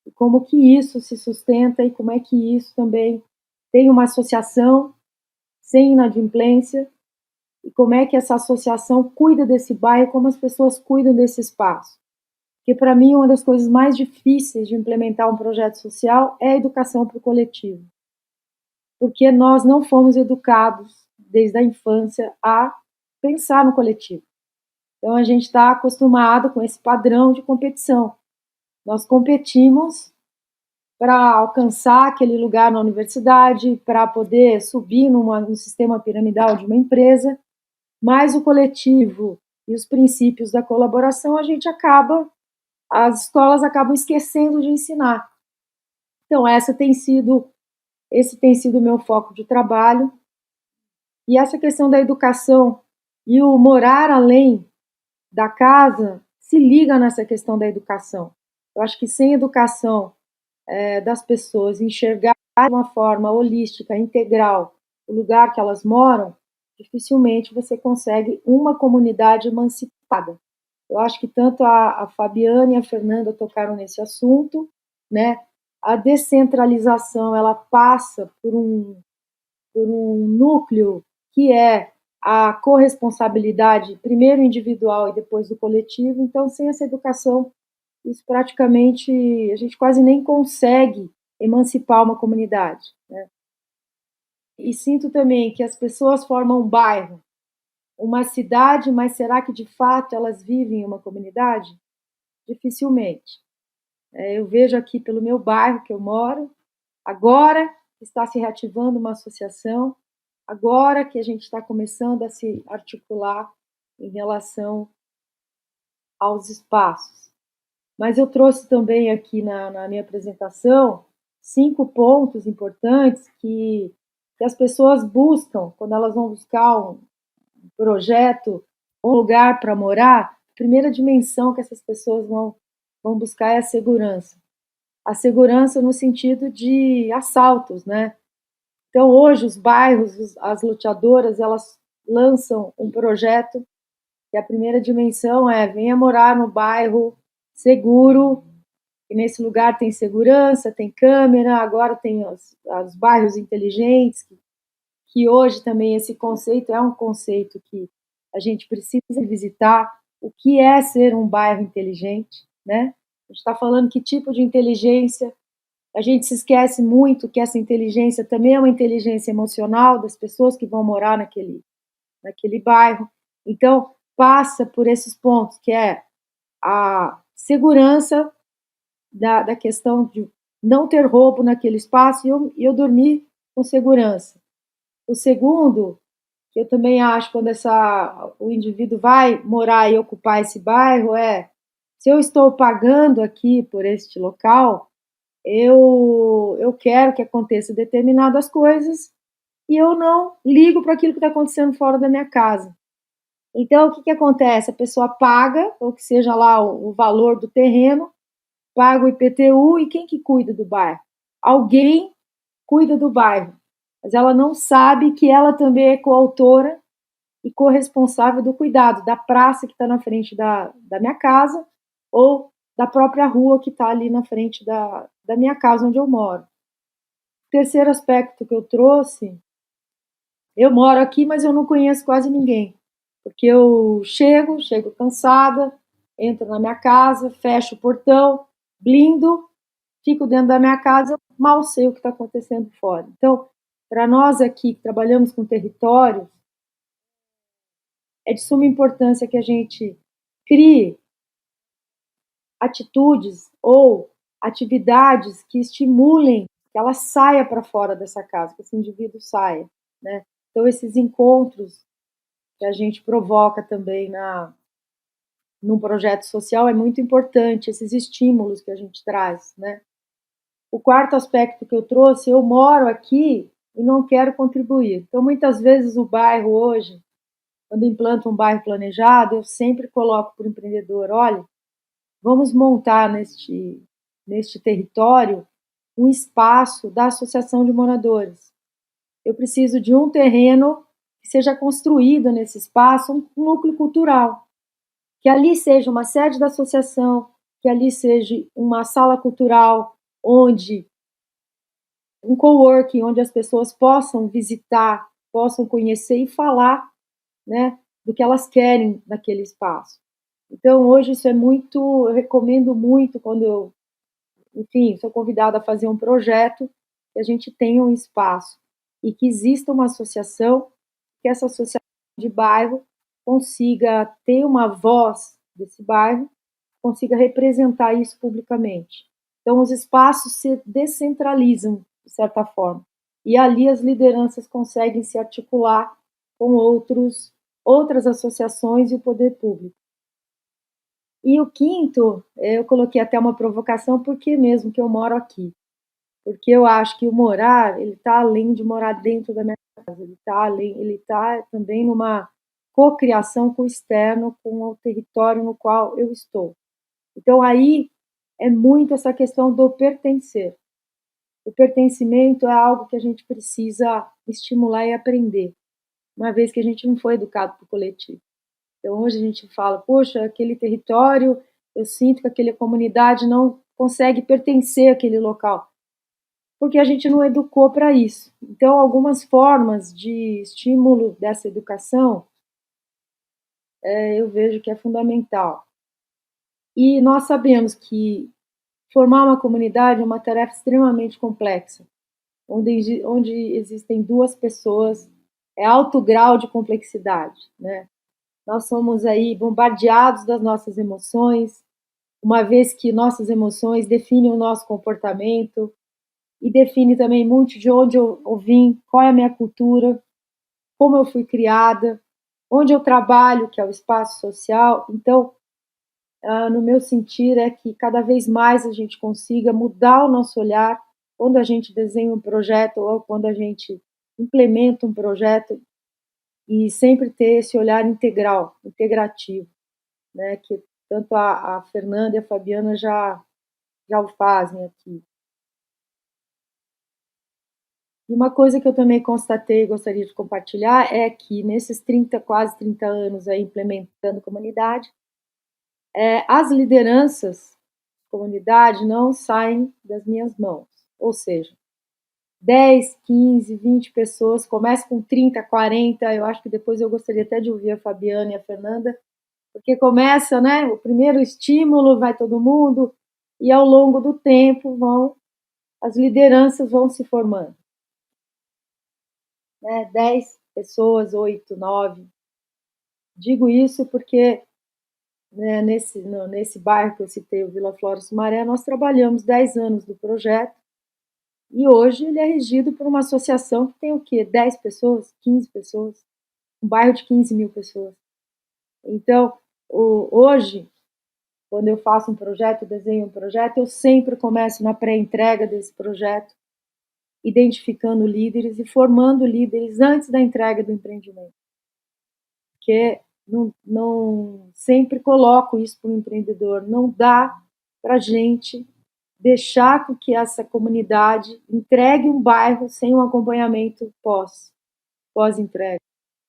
E como que isso se sustenta e como é que isso também tem uma associação sem inadimplência, e como é que essa associação cuida desse bairro, como as pessoas cuidam desse espaço. Porque, para mim, uma das coisas mais difíceis de implementar um projeto social é a educação para o coletivo. Porque nós não fomos educados, desde a infância, a pensar no coletivo. Então, a gente está acostumado com esse padrão de competição. Nós competimos para alcançar aquele lugar na universidade, para poder subir no sistema piramidal de uma empresa, mas o coletivo e os princípios da colaboração as escolas acabam esquecendo de ensinar. Então, esse tem sido o meu foco de trabalho. E essa questão da educação e o morar além da casa se liga nessa questão da educação. Eu acho que sem educação das pessoas enxergar de uma forma holística, integral, o lugar que elas moram, dificilmente você consegue uma comunidade emancipada. Eu acho que tanto a Fabiana e a Fernanda tocaram nesse assunto, né? A descentralização, ela passa por um núcleo que é a corresponsabilidade, primeiro individual e depois do coletivo. Então, sem essa educação, isso praticamente, a gente quase nem consegue emancipar uma comunidade, né? E sinto também que as pessoas formam um bairro, uma cidade, mas será que de fato elas vivem em uma comunidade? Dificilmente. Eu vejo aqui pelo meu bairro que eu moro, agora está se reativando uma associação, agora que a gente está começando a se articular em relação aos espaços. Mas eu trouxe também aqui na minha apresentação 5 pontos importantes que as pessoas buscam quando elas vão buscar um projeto, um lugar para morar. A primeira dimensão que essas pessoas vão buscar é a segurança. A segurança no sentido de assaltos, né? Então, hoje, os bairros, as loteadoras, elas lançam um projeto que a primeira dimensão é: venha morar no bairro seguro, e nesse lugar tem segurança, tem câmera, agora tem os bairros inteligentes, que hoje também esse conceito é um conceito que a gente precisa visitar. O que é ser um bairro inteligente, né? A gente está falando que tipo de inteligência. A gente se esquece muito que essa inteligência também é uma inteligência emocional das pessoas que vão morar naquele bairro. Então, passa por esses pontos, que é a segurança da questão de não ter roubo naquele espaço e eu dormir com segurança. O segundo, que eu também acho, quando o indivíduo vai morar e ocupar esse bairro, é: se eu estou pagando aqui por este local, eu quero que aconteça determinadas coisas e eu não ligo para aquilo que está acontecendo fora da minha casa. Então, o que acontece? A pessoa paga, ou que seja lá o valor do terreno, paga o IPTU, e quem que cuida do bairro? Alguém cuida do bairro, mas ela não sabe que ela também é coautora e corresponsável do cuidado da praça que está na frente da minha casa, ou da própria rua que está ali na frente da minha casa onde eu moro. O terceiro aspecto que eu trouxe: eu moro aqui, mas eu não conheço quase ninguém, porque eu chego cansada, entro na minha casa, fecho o portão, blindo, fico dentro da minha casa, mal sei o que está acontecendo fora. Então, para nós aqui que trabalhamos com território, é de suma importância que a gente crie atitudes ou atividades que estimulem que ela saia para fora dessa casa, que esse indivíduo saia, né? Então, esses encontros que a gente provoca também num projeto social é muito importante, esses estímulos que a gente traz, né? O quarto aspecto que eu trouxe: eu moro aqui e não quero contribuir. Então, muitas vezes o bairro hoje, quando implanta um bairro planejado, eu sempre coloco para o empreendedor: olha, vamos montar neste território um espaço da associação de moradores. Eu preciso de um terreno que seja construído nesse espaço, um núcleo cultural, que ali seja uma sede da associação, que ali seja uma sala cultural, um coworking, onde as pessoas possam visitar possam conhecer e falar, né, do que elas querem naquele espaço. Então, hoje isso é muito, eu recomendo muito quando eu, enfim, sou convidada a fazer um projeto, que a gente tenha um espaço e que exista uma associação, que essa associação de bairro consiga ter uma voz desse bairro, consiga representar isso publicamente. Então, os espaços se descentralizam, de certa forma, e ali as lideranças conseguem se articular com outras associações e o poder público. E o quinto, eu coloquei até uma provocação, porque mesmo que eu moro aqui. Porque eu acho que o morar, ele está além de morar dentro da minha casa, ele está também numa cocriação com o externo, com o território no qual eu estou. Então aí é muito essa questão do pertencer. O pertencimento é algo que a gente precisa estimular e aprender, uma vez que a gente não foi educado para o coletivo. Então, hoje a gente fala, poxa, aquele território, eu sinto que aquela comunidade não consegue pertencer àquele local, porque a gente não educou para isso. Então, algumas formas de estímulo dessa educação, eu vejo que é fundamental. E nós sabemos que formar uma comunidade é uma tarefa extremamente complexa, onde existem duas pessoas, é alto grau de complexidade, né? Nós somos aí bombardeados das nossas emoções, uma vez que nossas emoções definem o nosso comportamento e define também muito de onde eu vim, qual é a minha cultura, como eu fui criada, onde eu trabalho, que é o espaço social. Então, no meu sentir, é que cada vez mais a gente consiga mudar o nosso olhar quando a gente desenha um projeto ou quando a gente implementa um projeto, e sempre ter esse olhar integral, integrativo, né, que tanto a Fernanda e a Fabiana já o fazem aqui. E uma coisa que eu também constatei e gostaria de compartilhar é que nesses quase 30 anos aí implementando comunidade, as lideranças da comunidade não saem das minhas mãos, ou seja, 10, 15, 20 pessoas, começa com 30, 40, eu acho que depois eu gostaria até de ouvir a Fabiana e a Fernanda, porque começa, né, o primeiro estímulo, vai todo mundo, e ao longo do tempo as lideranças vão se formando. Né, 10 pessoas, 8, 9. Digo isso porque, né, nesse bairro que eu citei, o Vila Flora Sumaré, nós trabalhamos 10 anos do projeto, e hoje ele é regido por uma associação que tem o quê? 10 pessoas, 15 pessoas, um bairro de 15 mil pessoas. Então, hoje, quando eu faço um projeto, desenho um projeto, eu sempre começo na pré-entrega desse projeto, identificando líderes e formando líderes antes da entrega do empreendimento. Porque não sempre coloco isso para o empreendedor, não dá para a gente deixar que essa comunidade entregue um bairro sem um acompanhamento pós-entrega.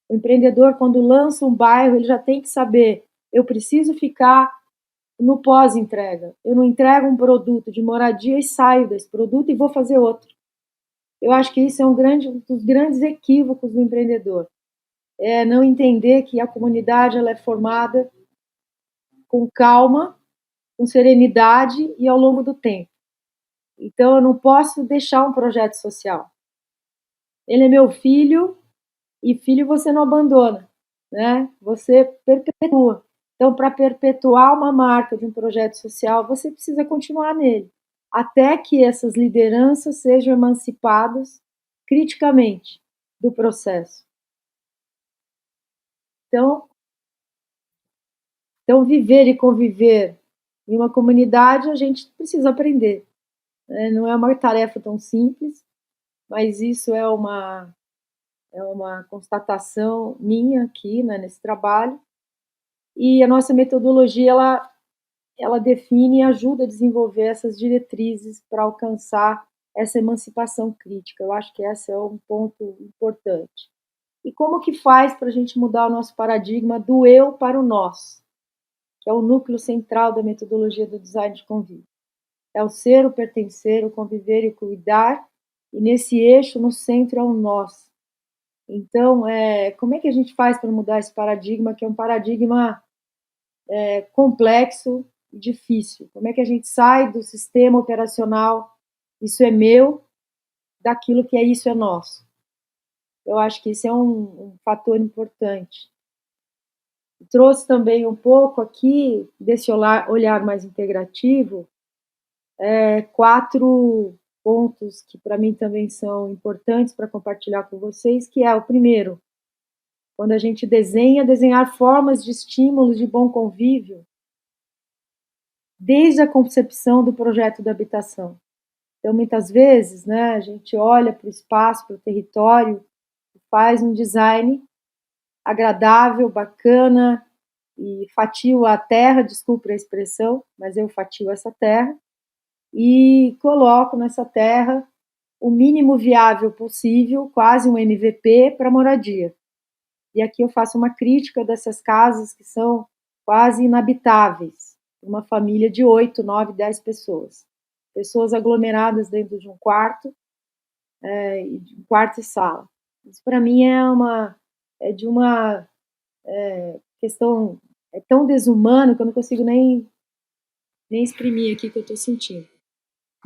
O empreendedor, quando lança um bairro, ele já tem que saber, eu preciso ficar no pós-entrega. Eu não entrego um produto de moradia e saio desse produto e vou fazer outro. Eu acho que isso é um dos grandes equívocos do empreendedor. É não entender que a comunidade ela é formada com calma, com serenidade e ao longo do tempo. Então, eu não posso deixar um projeto social. Ele é meu filho, e filho você não abandona, né? Você perpetua. Então, para perpetuar uma marca de um projeto social, você precisa continuar nele, até que essas lideranças sejam emancipadas criticamente do processo. Então viver e conviver em uma comunidade, a gente precisa aprender. Né? Não é uma tarefa tão simples, mas isso é uma constatação minha aqui, né, nesse trabalho. E a nossa metodologia, ela define e ajuda a desenvolver essas diretrizes para alcançar essa emancipação crítica. Eu acho que esse é um ponto importante. E como que faz para a gente mudar o nosso paradigma do eu para o nós, que é o núcleo central da metodologia do design de convívio? É o ser, o pertencer, o conviver e o cuidar, e nesse eixo, no centro, é o nós. Então, como é que a gente faz para mudar esse paradigma, que é um paradigma complexo e difícil? Como é que a gente sai do sistema operacional, isso é meu, daquilo que isso é nosso? Eu acho que isso é um fator importante. Trouxe também um pouco aqui desse olhar mais integrativo, 4 pontos que para mim também são importantes para compartilhar com vocês, que é o primeiro, quando a gente desenhar formas de estímulos de bom convívio desde a concepção do projeto da habitação. Então, muitas vezes, né, a gente olha para o espaço, para o território, faz um design agradável, bacana, e fatio a terra, desculpe a expressão, mas eu fatio essa terra, e coloco nessa terra o mínimo viável possível, quase um MVP, para moradia. E aqui eu faço uma crítica dessas casas que são quase inabitáveis, uma família de 8, 9, 10 pessoas. Pessoas aglomeradas dentro de um quarto e sala. Isso para mim é de uma questão tão desumano que eu não consigo nem exprimir aqui o que eu estou sentindo.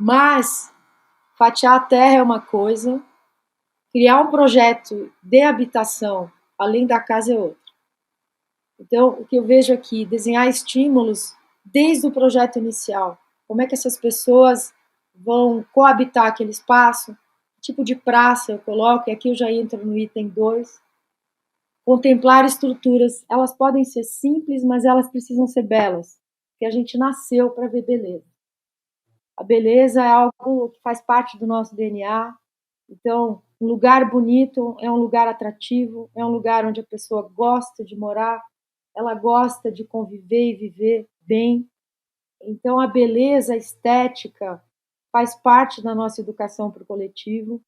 Mas fatiar a terra é uma coisa, criar um projeto de habitação além da casa é outra. Então, o que eu vejo aqui, desenhar estímulos desde o projeto inicial. Como é que essas pessoas vão coabitar aquele espaço? Que tipo de praça eu coloco? E aqui eu já entro no item 2. Contemplar estruturas. Elas podem ser simples, mas elas precisam ser belas. Porque a gente nasceu para ver beleza. A beleza é algo que faz parte do nosso DNA. Então, um lugar bonito é um lugar atrativo, é um lugar onde a pessoa gosta de morar, ela gosta de conviver e viver bem. Então, a beleza estética faz parte da nossa educação para o coletivo.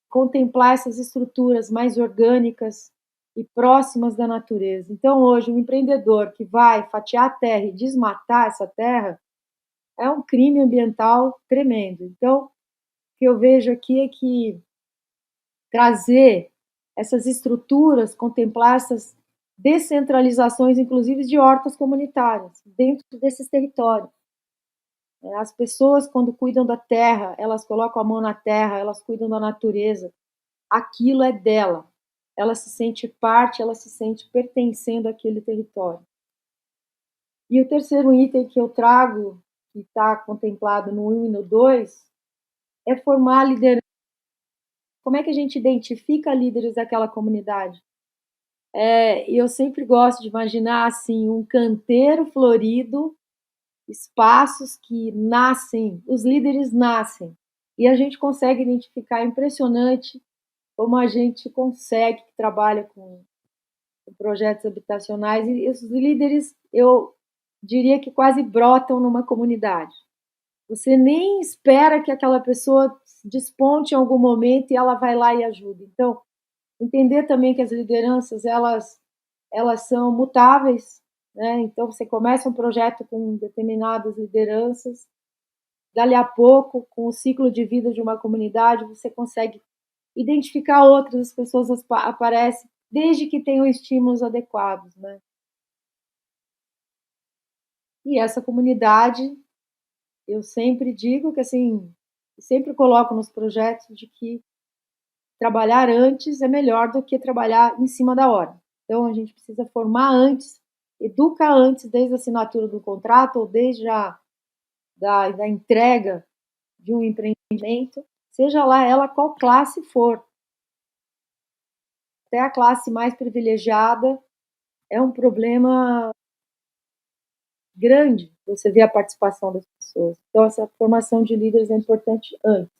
Contemplar essas estruturas mais orgânicas e próximas da natureza. Então, hoje, um empreendedor que vai fatiar a terra e desmatar essa terra é um crime ambiental tremendo. Então, o que eu vejo aqui é que trazer essas estruturas, contemplar essas descentralizações, inclusive de hortas comunitárias, dentro desses territórios. As pessoas, quando cuidam da terra, elas colocam a mão na terra, elas cuidam da natureza, aquilo é dela. Ela se sente parte, ela se sente pertencendo àquele território. E o terceiro item que eu trago, que está contemplado no 1 e no 2, é formar liderança. Como é que a gente identifica líderes daquela comunidade? Eu sempre gosto de imaginar assim um canteiro florido, espaços que nascem, os líderes nascem, e a gente consegue identificar, é impressionante como a gente consegue, que trabalha com projetos habitacionais, e esses líderes, eu diria que quase brotam numa comunidade. Você nem espera que aquela pessoa desponte em algum momento e ela vai lá e ajuda. Então, entender também que as lideranças, elas são mutáveis, né? Então, você começa um projeto com determinadas lideranças, dali a pouco, com o ciclo de vida de uma comunidade, você consegue identificar outras, as pessoas aparecem, desde que tenham estímulos adequados, né? E essa comunidade, eu sempre digo que, assim, sempre coloco nos projetos de que trabalhar antes é melhor do que trabalhar em cima da hora. Então, a gente precisa formar antes, educar antes, desde a assinatura do contrato ou desde da entrega de um empreendimento, seja lá ela qual classe for. Até a classe mais privilegiada é um problema grande você vê a participação das pessoas. Então, essa formação de líderes é importante antes.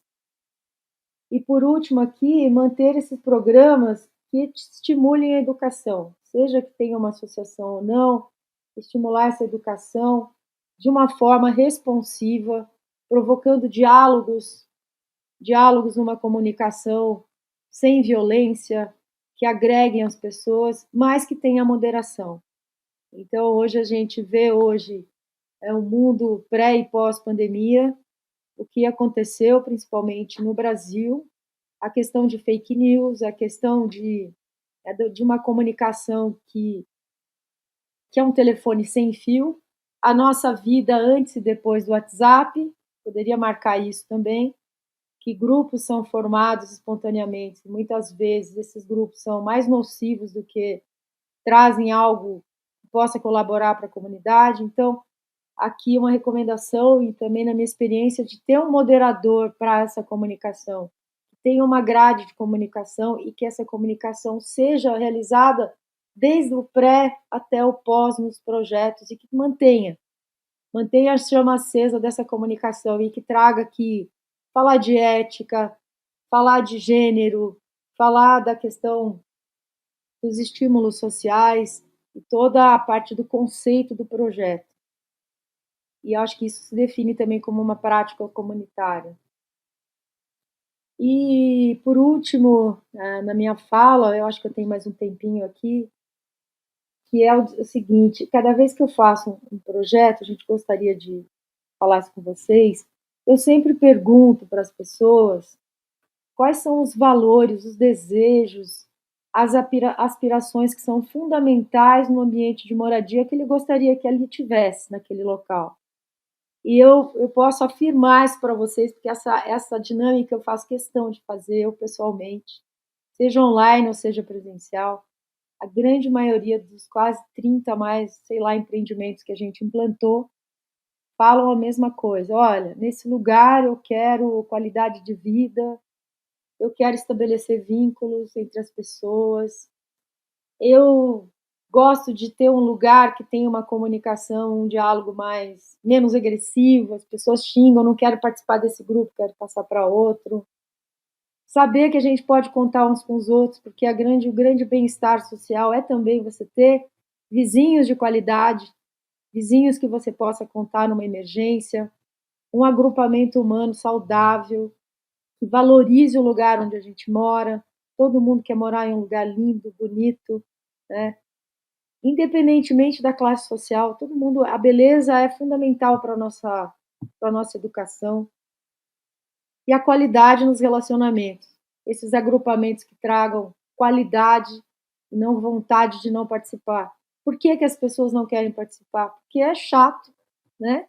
E, por último, aqui, manter esses programas que estimulem a educação, seja que tenha uma associação ou não, estimular essa educação de uma forma responsiva, provocando diálogos numa comunicação sem violência, que agreguem as pessoas, mas que tenha moderação. Então, hoje a gente vê um mundo pré e pós-pandemia, o que aconteceu, principalmente no Brasil, a questão de fake news, a questão de uma comunicação que é um telefone sem fio, a nossa vida antes e depois do WhatsApp, poderia marcar isso também, que grupos são formados espontaneamente, muitas vezes esses grupos são mais nocivos do que trazem algo que possa colaborar para a comunidade. Então, aqui uma recomendação, e também na minha experiência, de ter um moderador para essa comunicação, que tenha uma grade de comunicação e que essa comunicação seja realizada desde o pré até o pós nos projetos, e que mantenha a chama acesa dessa comunicação, e que traga aqui, falar de ética, falar de gênero, falar da questão dos estímulos sociais e toda a parte do conceito do projeto. E acho que isso se define também como uma prática comunitária. E, por último, na minha fala, eu acho que eu tenho mais um tempinho aqui, que é o seguinte: cada vez que eu faço um projeto, a gente gostaria de falar isso com vocês, eu sempre pergunto para as pessoas quais são os valores, os desejos, as aspirações que são fundamentais no ambiente de moradia que ele gostaria que ele tivesse naquele local. E eu posso afirmar isso para vocês, porque essa dinâmica eu faço questão de fazer eu pessoalmente, seja online ou seja presencial. A grande maioria dos quase 30 mais, empreendimentos que a gente implantou, falam a mesma coisa. Olha, nesse lugar eu quero qualidade de vida, eu quero estabelecer vínculos entre as pessoas, eu gosto de ter um lugar que tenha uma comunicação, um diálogo menos agressivo, as pessoas xingam, não quero participar desse grupo, quero passar para outro. Saber que a gente pode contar uns com os outros, porque o grande bem-estar social é também você ter vizinhos de qualidade, vizinhos que você possa contar numa emergência, um agrupamento humano saudável, que valorize o lugar onde a gente mora. Todo mundo quer morar em um lugar lindo, bonito, né? Independentemente da classe social, todo mundo, a beleza é fundamental para a nossa educação. E a qualidade nos relacionamentos. Esses agrupamentos que tragam qualidade e não vontade de não participar. Por que as pessoas não querem participar? Porque é chato, né?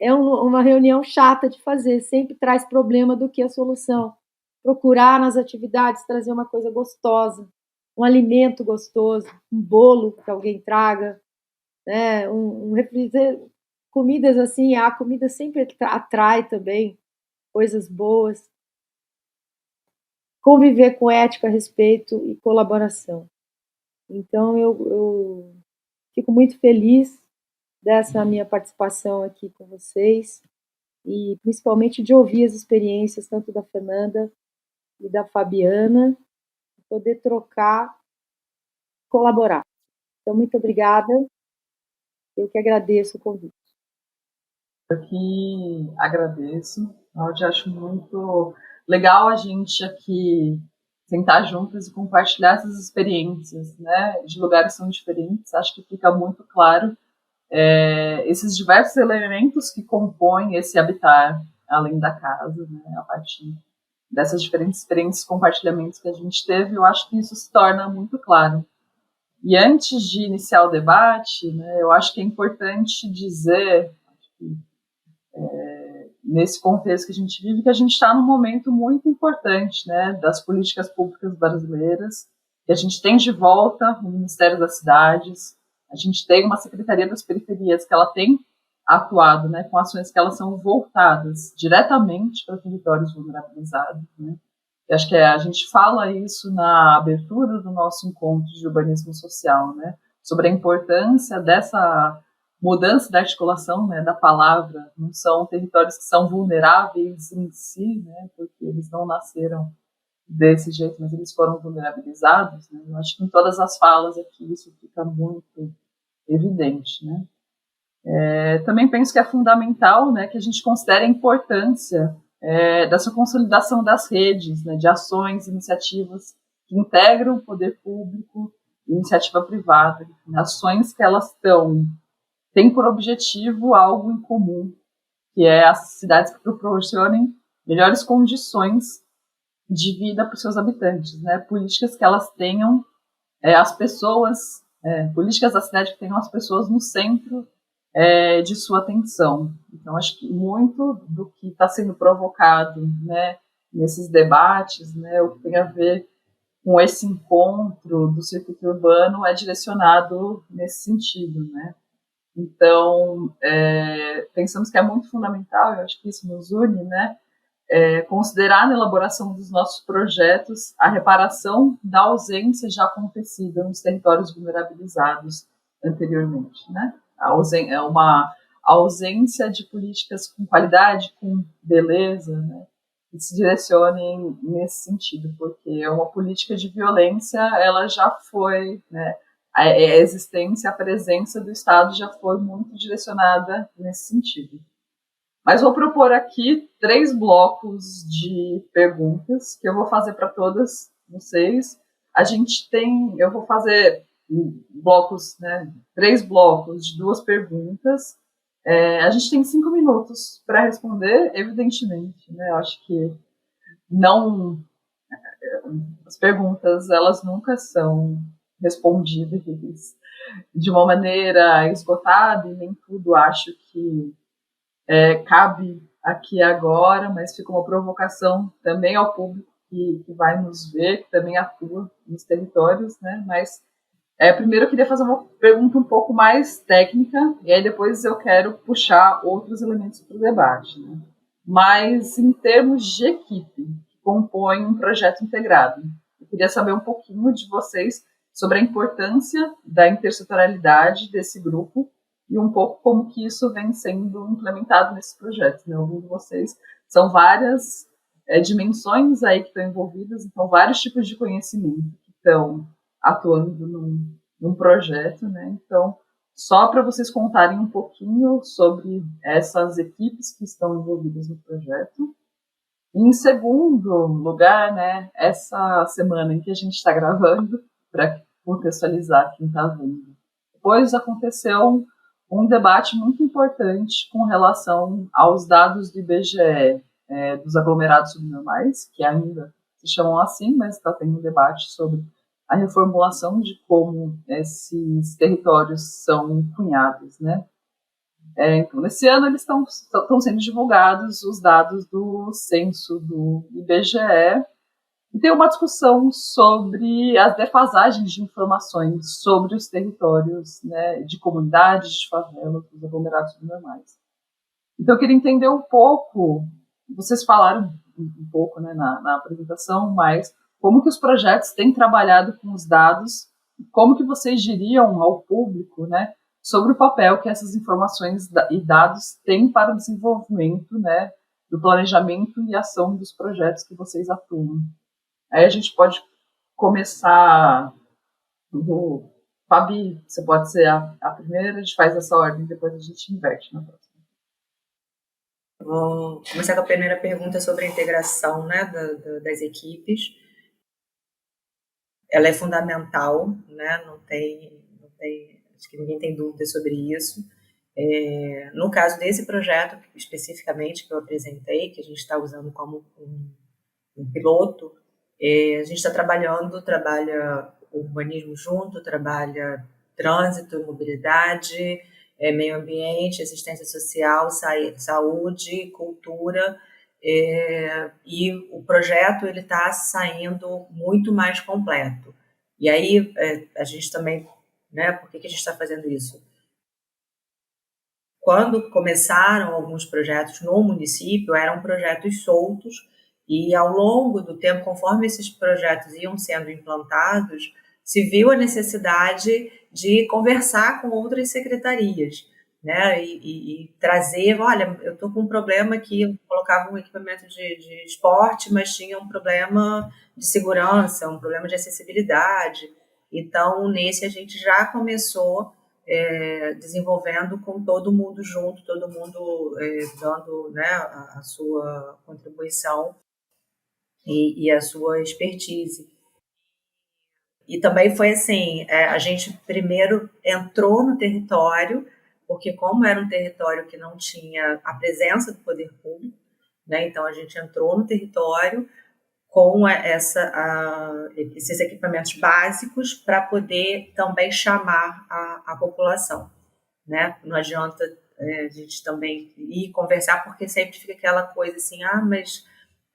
É uma reunião chata de fazer, sempre traz problema do que a solução. Procurar nas atividades trazer uma coisa gostosa, um alimento gostoso, um bolo que alguém traga, né? Comidas assim, a comida sempre atrai também coisas boas. Conviver com ética, respeito e colaboração. Então, eu fico muito feliz dessa minha participação aqui com vocês, e principalmente de ouvir as experiências tanto da Fernanda e da Fabiana, e poder trocar, colaborar. Então, muito obrigada. Eu que agradeço o convite. Eu que agradeço. Eu acho muito legal a gente aqui sentar juntas e compartilhar essas experiências, né, de lugares tão diferentes. Acho que fica muito claro esses diversos elementos que compõem esse habitar além da casa, né, a partir dessas diferentes experiências, compartilhamentos que a gente teve. Eu acho que isso se torna muito claro. E antes de iniciar o debate, né, eu acho que é importante dizer, nesse contexto que a gente vive, que a gente está num momento muito importante, né, das políticas públicas brasileiras, que a gente tem de volta o Ministério das Cidades, a gente tem uma Secretaria das Periferias que ela tem atuado, né, com ações que elas são voltadas diretamente para territórios vulnerabilizados, né. E acho que a gente fala isso na abertura do nosso encontro de urbanismo social, né, sobre a importância dessa mudança da articulação, né, da palavra. Não são territórios que são vulneráveis em si, né, porque eles não nasceram desse jeito, mas eles foram vulnerabilizados, né. Eu acho que em todas as falas aqui isso fica muito evidente, né. Também penso que é fundamental, né, que a gente considere a importância dessa consolidação das redes, né, de ações, iniciativas que integram o poder público e iniciativa privada, ações que elas têm por objetivo algo em comum, que é as cidades que proporcionem melhores condições de vida para os seus habitantes, né? Políticas que elas tenham as pessoas, políticas da cidade que tenham as pessoas no centro de sua atenção. Então, acho que muito do que está sendo provocado, né, nesses debates, né, o que tem a ver com esse encontro do circuito urbano é direcionado nesse sentido, né? Então, pensamos que é muito fundamental, eu acho que isso nos une, né, considerar na elaboração dos nossos projetos a reparação da ausência já acontecida nos territórios vulnerabilizados anteriormente, né? É uma ausência de políticas com qualidade, com beleza, né? Que se direcionem nesse sentido, porque uma política de violência, ela já foi, né? A existência, a presença do Estado já foi muito direcionada nesse sentido. Mas vou propor aqui 3 blocos de perguntas que eu vou fazer para todas vocês. Eu vou fazer blocos, né, 3 blocos de 2 perguntas. A gente tem 5 minutos para responder, evidentemente, né? Eu acho que não, as perguntas elas nunca são respondidas de uma maneira esgotada e nem tudo acho que cabe aqui agora, mas fica uma provocação também ao público que vai nos ver, que também atua nos territórios, né? Mas primeiro eu queria fazer uma pergunta um pouco mais técnica, e aí depois eu quero puxar outros elementos para o debate, né? Mas em termos de equipe que compõe um projeto integrado, eu queria saber um pouquinho de vocês sobre a importância da intersetorialidade desse grupo e um pouco como que isso vem sendo implementado nesse projeto, né? Ouvindo vocês, são várias dimensões aí que estão envolvidas, então vários tipos de conhecimento que estão atuando num projeto, né? Então, só para vocês contarem um pouquinho sobre essas equipes que estão envolvidas no projeto. E, em segundo lugar, né, essa semana em que a gente está gravando, para contextualizar quem está vendo, depois aconteceu um debate muito importante com relação aos dados do IBGE, dos aglomerados subnormais, que ainda se chamam assim, mas está tendo um debate sobre a reformulação de como esses territórios são cunhados, né? Então, nesse ano eles estão sendo divulgados os dados do censo do IBGE e tem uma discussão sobre as defasagens de informações sobre os territórios, né, de comunidades, de favelas, dos aglomerados subnormais. Então, eu queria entender um pouco, vocês falaram um pouco, né, na apresentação, mas como que os projetos têm trabalhado com os dados, como que vocês diriam ao público, né, sobre o papel que essas informações e dados têm para o desenvolvimento, né, do planejamento e ação dos projetos que vocês atuam. Aí a gente pode começar do Fabi, você pode ser a primeira, a gente faz essa ordem, depois a gente inverte na próxima. Vou começar com a primeira pergunta sobre a integração, né, das equipes. Ela é fundamental, né, não tem, acho que ninguém tem dúvida sobre isso. No caso desse projeto, especificamente, que eu apresentei, que a gente está usando como um piloto, a gente está trabalha urbanismo junto, trabalha trânsito, mobilidade, meio ambiente, assistência social, saúde, cultura, e o projeto ele está saindo muito mais completo. E aí a gente também, né, por que a gente está fazendo isso? Quando começaram alguns projetos no município, eram projetos soltos, e ao longo do tempo, conforme esses projetos iam sendo implantados, se viu a necessidade de conversar com outras secretarias, né? E trazer, olha, eu estou com um problema aqui, eu colocava um equipamento de esporte, mas tinha um problema de segurança, um problema de acessibilidade. Então, nesse a gente já começou desenvolvendo com todo mundo junto, todo mundo dando, né, a sua contribuição e a sua expertise. E também foi assim, a gente primeiro entrou no território, porque como era um território que não tinha a presença do poder público, né, então a gente entrou no território, com esses equipamentos básicos para poder também chamar a população, né? Não adianta a gente também ir conversar, porque sempre fica aquela coisa assim, mas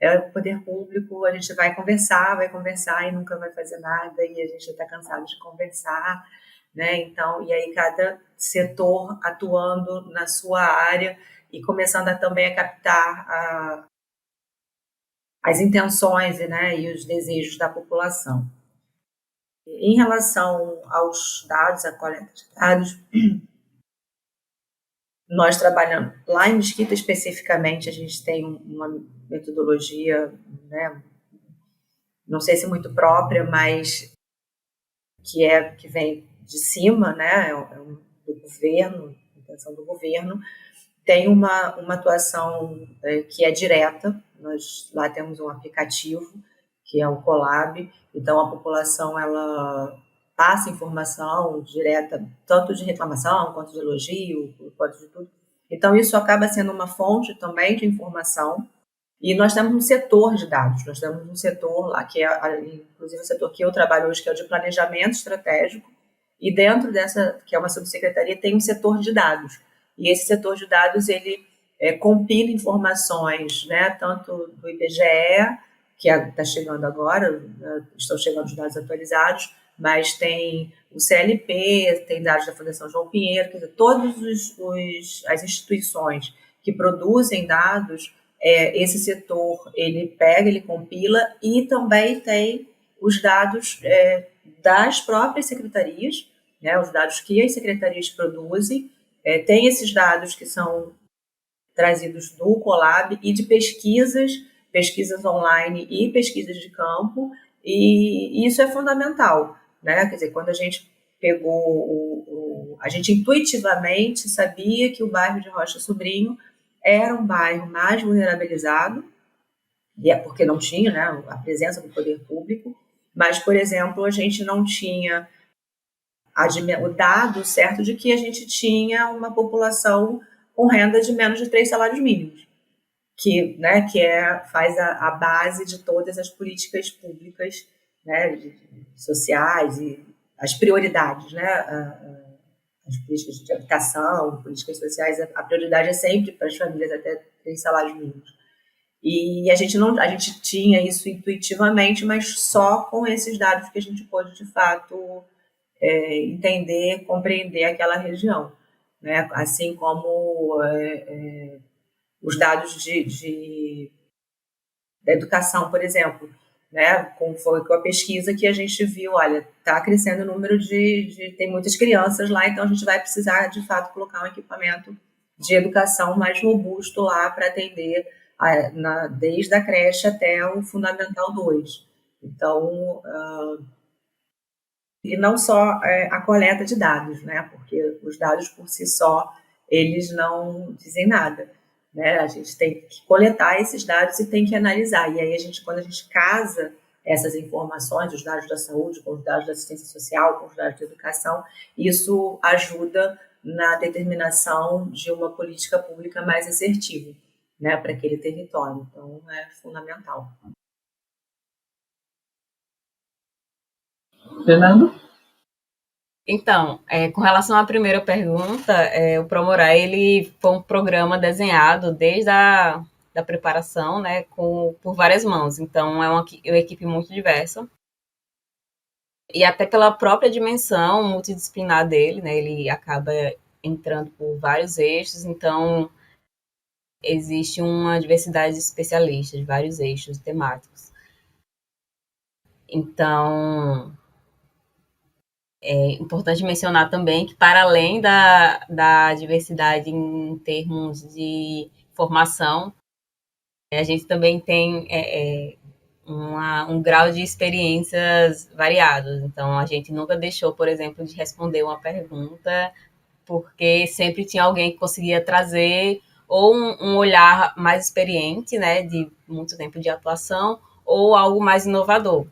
é o poder público, a gente vai conversar e nunca vai fazer nada, e a gente está cansado de conversar, né? Então, e aí cada setor atuando na sua área e começando também a captar as intenções, né, e os desejos da população. Em relação aos dados, a coleta de dados, nós trabalhamos lá em Mesquita especificamente, a gente tem uma metodologia, né, não sei se muito própria, mas que vem de cima, né, do governo, intenção do governo. Tem uma atuação que é direta. Nós lá temos um aplicativo que é o Colab, então a população ela passa informação direta, tanto de reclamação quanto de elogio, quanto de tudo. Então isso acaba sendo uma fonte também de informação. E nós temos um setor de dados, nós temos um setor lá que é, inclusive o setor que eu trabalho hoje, que é o de planejamento estratégico, e dentro dessa, que é uma subsecretaria, tem um setor de dados. E esse setor de dados, ele compila informações, né, tanto do IBGE, que está chegando agora, estão chegando os dados atualizados, mas tem o CLP, tem dados da Fundação João Pinheiro, quer dizer, todas as instituições que produzem dados, esse setor, ele pega, ele compila, e também tem os dados das próprias secretarias, né, os dados que as secretarias produzem, tem esses dados que são trazidos do Colab e de pesquisas online e pesquisas de campo, e isso é fundamental, né? Quer dizer, quando a gente pegou a gente intuitivamente sabia que o bairro de Rocha Sobrinho era um bairro mais vulnerabilizado, e é porque não tinha, né, a presença do poder público, mas, por exemplo, a gente não tinha o dado certo de que a gente tinha uma população com renda de menos de 3 salários mínimos, que, né, faz a base de todas as políticas públicas, né, sociais e as prioridades, né, as políticas de habitação, políticas sociais, a prioridade é sempre para as famílias até 3 salários mínimos. E a gente tinha isso intuitivamente, mas só com esses dados que a gente pôde, de fato, entender, compreender aquela região, né? Assim como os dados da educação, por exemplo, né? Como foi com a pesquisa que a gente viu, olha, está crescendo o número tem muitas crianças lá, então a gente vai precisar, de fato, colocar um equipamento de educação mais robusto lá para atender desde a creche até o Fundamental 2. Então, e não só a coleta de dados, né? Porque os dados por si só, eles não dizem nada, né? A gente tem que coletar esses dados e tem que analisar. E aí, quando a gente casa essas informações, os dados da saúde com os dados da assistência social, com os dados da educação, isso ajuda na determinação de uma política pública mais assertiva, né, para aquele território. Então, é fundamental. Fernando? Então, com relação à primeira pergunta, o Promorar, ele foi um programa desenhado desde da preparação, né, por várias mãos. Então, é uma equipe muito diversa. E até pela própria dimensão multidisciplinar dele, né, ele acaba entrando por vários eixos, então existe uma diversidade de especialistas, de vários eixos temáticos. Então, é importante mencionar também que, para além da diversidade em termos de formação, a gente também tem um grau de experiências variados. Então, a gente nunca deixou, por exemplo, de responder uma pergunta, porque sempre tinha alguém que conseguia trazer ou um olhar mais experiente, né, de muito tempo de atuação, ou algo mais inovador.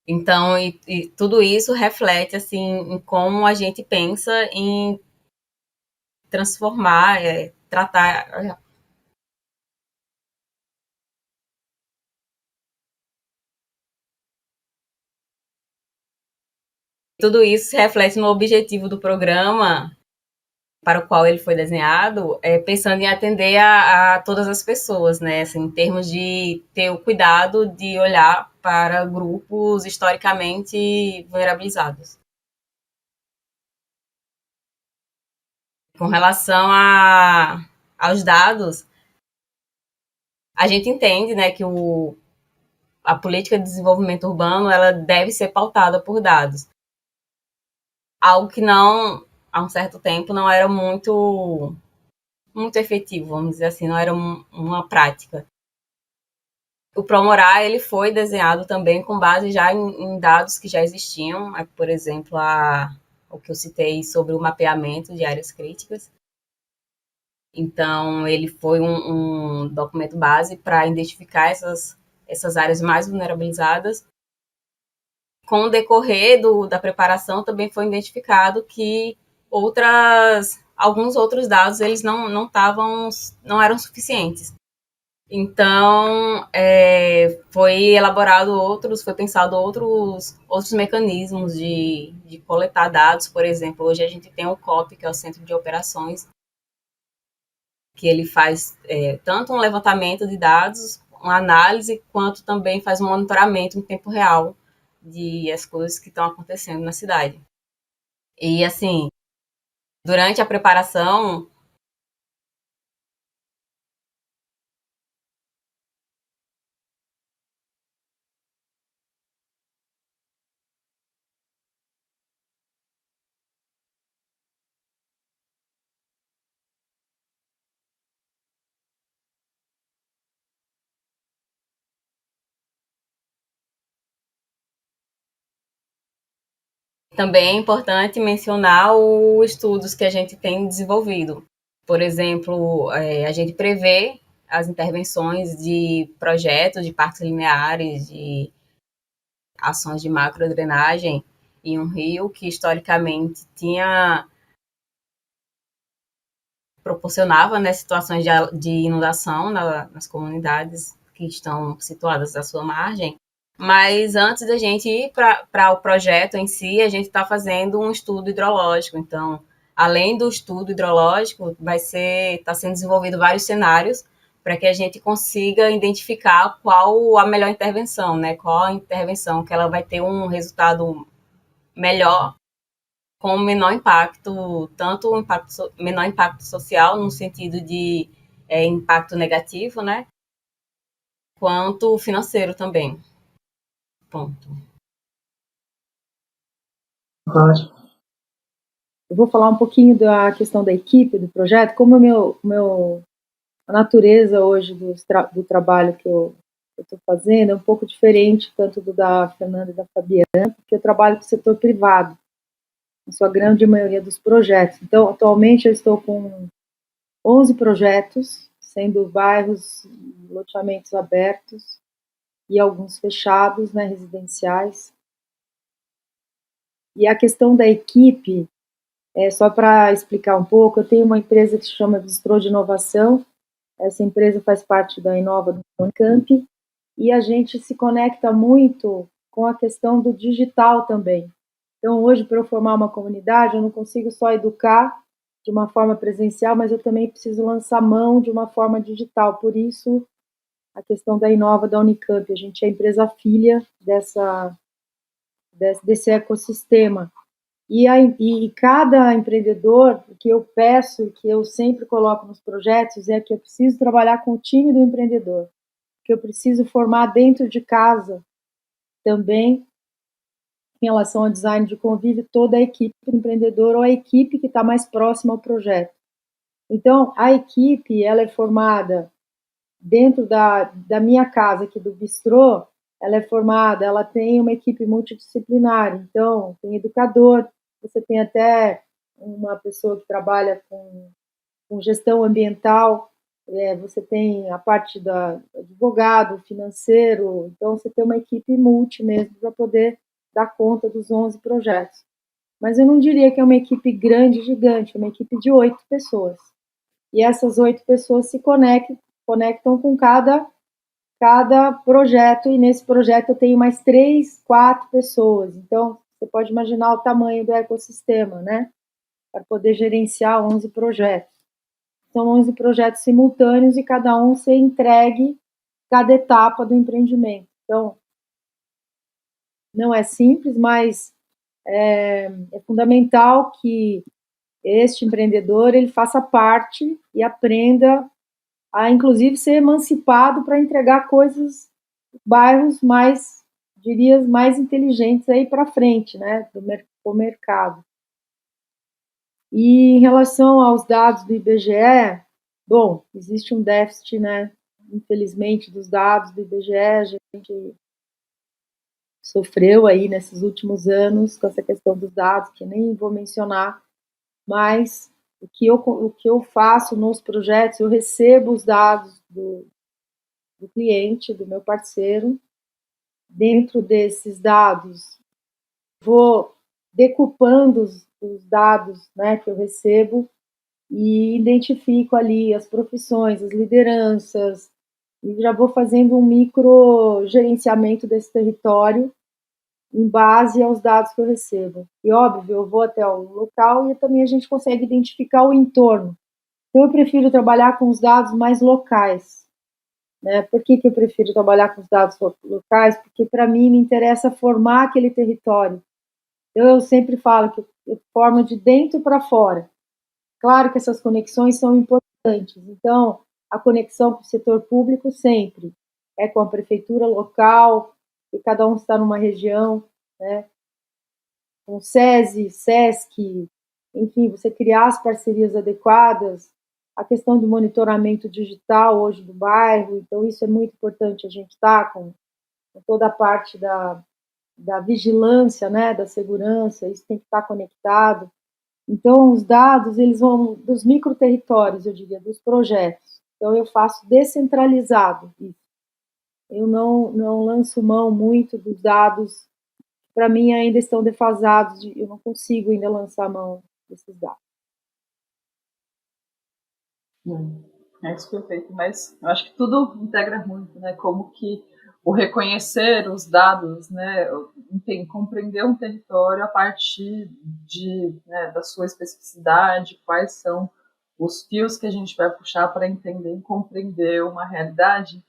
Então, e tudo isso reflete, assim, em como a gente pensa em transformar, tratar Tudo isso se reflete no objetivo do programa para o qual ele foi desenhado, pensando em atender a todas as pessoas, né? Assim, em termos de ter o cuidado de olhar para grupos historicamente vulnerabilizados. Com relação aos dados, a gente entende, né, que a política de desenvolvimento urbano ela deve ser pautada por dados. Algo que não, há um certo tempo, não era muito efetivo, vamos dizer assim, não era uma prática. O Promorá ele foi desenhado também com base já em dados que já existiam, por exemplo, o que eu citei sobre o mapeamento de áreas críticas. Então, ele foi um documento base para identificar essas áreas mais vulnerabilizadas. Com o decorrer da preparação, também foi identificado que alguns outros dados eles não eram suficientes. Então, foi pensado outros mecanismos de coletar dados. Por exemplo, hoje a gente tem o COP, que é o Centro de Operações, que ele faz tanto um levantamento de dados, uma análise, quanto também faz um monitoramento em tempo real as coisas que estão acontecendo na cidade. E, assim, durante a preparação, também é importante mencionar os estudos que a gente tem desenvolvido. Por exemplo, a gente prevê as intervenções de projetos de parques lineares, de ações de macrodrenagem em um rio que historicamente proporcionava, né, situações de inundação nas comunidades que estão situadas à sua margem. Mas antes da gente ir para o projeto em si, a gente está fazendo um estudo hidrológico. Então, além do estudo hidrológico, está sendo desenvolvido vários cenários para que a gente consiga identificar qual a melhor intervenção, né? Qual a intervenção que ela vai ter um resultado melhor com menor impacto, tanto menor impacto social, no sentido de impacto negativo, né? Quanto financeiro também. Ponto. Eu vou falar um pouquinho da questão da equipe, do projeto, como a natureza hoje do trabalho que eu estou fazendo é um pouco diferente, tanto do da Fernanda e da Fabiana, porque eu trabalho com o setor privado, na sua grande maioria dos projetos. Então, atualmente eu estou com 11 projetos, sendo bairros, loteamentos abertos e alguns fechados, né, residenciais. E a questão da equipe, só para explicar um pouco, eu tenho uma empresa que se chama Bistrô de Inovação. Essa empresa faz parte da Inova do Unicamp, e a gente se conecta muito com a questão do digital também. Então, hoje, para eu formar uma comunidade, eu não consigo só educar de uma forma presencial, mas eu também preciso lançar mão de uma forma digital. Por isso, a questão da Inova da Unicamp. A gente é a empresa filha desse ecossistema. E cada empreendedor, o que eu peço, que eu sempre coloco nos projetos, é que eu preciso trabalhar com o time do empreendedor, que eu preciso formar dentro de casa também, em relação ao design de convívio, toda a equipe do empreendedor ou a equipe que está mais próxima ao projeto. Então, a equipe, ela é formada dentro da minha casa aqui do Bistrô, ela é formada, ela tem uma equipe multidisciplinar, então tem educador, você tem até uma pessoa que trabalha com gestão ambiental, você tem a parte do advogado, financeiro, então você tem uma equipe multi mesmo para poder dar conta dos 11 projetos. Mas eu não diria que é uma equipe grande, gigante, é uma equipe de 8 pessoas. E essas 8 pessoas se conectam com cada projeto, e nesse projeto eu tenho mais 3, 4 pessoas. Então, você pode imaginar o tamanho do ecossistema, né? Para poder gerenciar 11 projetos. São 11 projetos simultâneos e cada um ser entregue cada etapa do empreendimento. Então, não é simples, mas é fundamental que este empreendedor ele faça parte e aprenda a, inclusive, ser emancipado para entregar coisas, bairros mais, diria, mais inteligentes aí para frente, né, do mercado. E em relação aos dados do IBGE, bom, existe um déficit, né, infelizmente, dos dados do IBGE, a gente sofreu aí nesses últimos anos com essa questão dos dados, que nem vou mencionar, mas o que eu faço nos projetos, eu recebo os dados do cliente, do meu parceiro, dentro desses dados, vou decupando os dados, né, que eu recebo e identifico ali as profissões, as lideranças, e já vou fazendo um micro gerenciamento desse território em base aos dados que eu recebo. E, óbvio, eu vou até o local e também a gente consegue identificar o entorno. Então, eu prefiro trabalhar com os dados mais locais. Né? Por que eu prefiro trabalhar com os dados locais? Porque, para mim, me interessa formar aquele território. Então, eu sempre falo que eu formo de dentro para fora. Claro que essas conexões são importantes. Então, a conexão com o setor público sempre é com a prefeitura local, e cada um está numa região, né? Com o SESI, SESC, enfim, você criar as parcerias adequadas, a questão do monitoramento digital hoje do bairro, então isso é muito importante, a gente está com toda a parte da vigilância, né, da segurança, isso tem que estar conectado. Então, os dados, eles vão dos microterritórios, eu diria, dos projetos. Então, eu faço descentralizado isso. Eu não lanço mão muito dos dados, para mim ainda estão defasados, eu não consigo ainda lançar mão desses dados. É isso, perfeito, mas eu acho que tudo integra muito, né, como que o reconhecer os dados, né, compreender um território a partir né, da sua especificidade, quais são os fios que a gente vai puxar para entender e compreender uma realidade.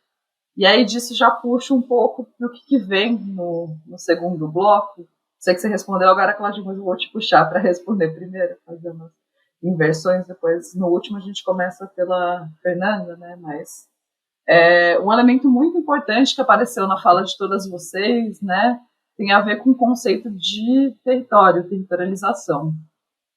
E aí disso já puxa um pouco para o que vem no segundo bloco. Sei que você respondeu agora, Cláudia, mas eu vou te puxar para responder primeiro, fazer umas inversões, depois no último a gente começa pela Fernanda, né? Mas um elemento muito importante que apareceu na fala de todas vocês, né, tem a ver com o conceito de território, territorialização.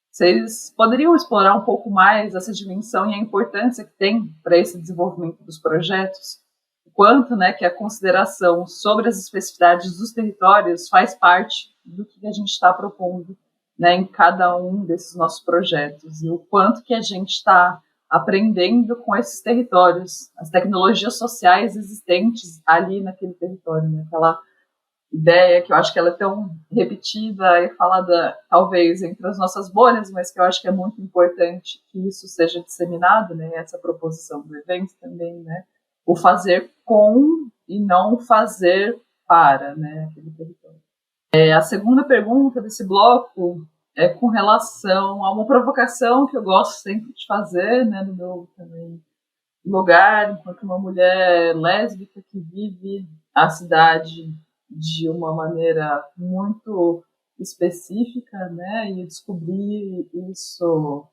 Vocês poderiam explorar um pouco mais essa dimensão e a importância que tem para esse desenvolvimento dos projetos? O quanto, né, que a consideração sobre as especificidades dos territórios faz parte do que a gente está propondo, né, em cada um desses nossos projetos, e o quanto que a gente está aprendendo com esses territórios, as tecnologias sociais existentes ali naquele território, né? Aquela ideia que eu acho que ela é tão repetida e falada, talvez, entre as nossas bolhas, mas que eu acho que é muito importante que isso seja disseminado, né? Essa proposição do evento também, né? O fazer com e não fazer para, né? Aquele território. A segunda pergunta desse bloco é com relação a uma provocação que eu gosto sempre de fazer, né, no meu também lugar, enquanto uma mulher lésbica que vive a cidade de uma maneira muito específica, né, e descobrir isso.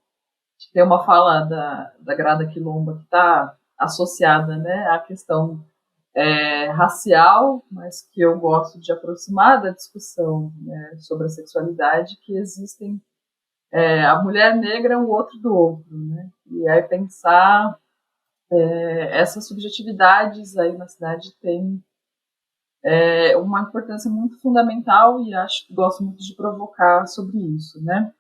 Tem uma fala da Grada Quilomba que está associada, né, à questão racial, mas que eu gosto de aproximar da discussão, né, sobre a sexualidade, que existem a mulher negra é um outro do outro, né? E aí pensar essas subjetividades aí na cidade tem uma importância muito fundamental, e acho que gosto muito de provocar sobre isso, né?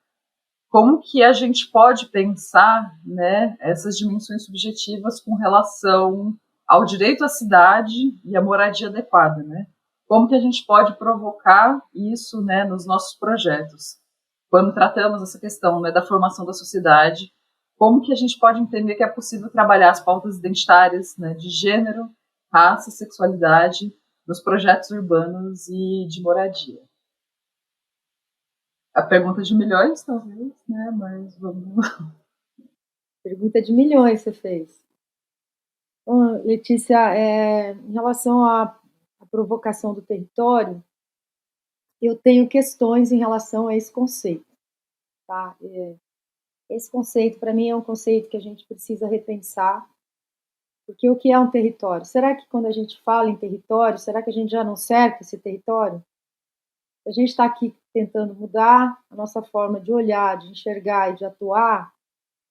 Como que a gente pode pensar, né, essas dimensões subjetivas com relação ao direito à cidade e à moradia adequada, né? Como que a gente pode provocar isso, né, nos nossos projetos? Quando tratamos essa questão, né, da formação da sociedade, como que a gente pode entender que é possível trabalhar as pautas identitárias, né, de gênero, raça, sexualidade nos projetos urbanos e de moradia? A pergunta de milhões, talvez, né? Mas vamos. Pergunta de milhões você fez. Bom, Letícia, em relação à provocação do território, eu tenho questões em relação a esse conceito. Tá? Esse conceito, para mim, é um conceito que a gente precisa repensar, porque o que é um território? Será que quando a gente fala em território, será que a gente já não cerca esse território? A gente está aqui tentando mudar a nossa forma de olhar, de enxergar e de atuar,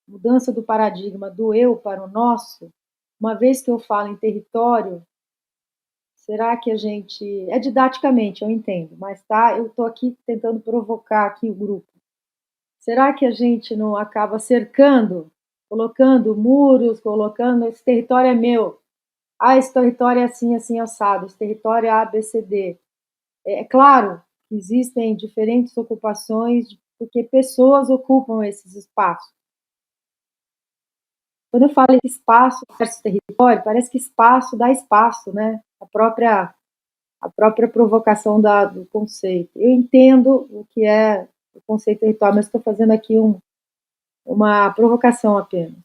mudança do paradigma do eu para o nosso. Uma vez que eu falo em território, será que a gente... É didaticamente, eu entendo, mas tá, eu estou aqui tentando provocar aqui o grupo. Será que a gente não acaba cercando, colocando muros, colocando... Esse território é meu. Ah, esse território é assim, assim, assado. Esse território é A, B, C, D. É claro que existem diferentes ocupações, porque pessoas ocupam esses espaços. Quando eu falo de espaço versus território, parece que espaço dá espaço, né? A própria provocação do conceito. Eu entendo o que é o conceito território, mas estou fazendo aqui uma provocação apenas.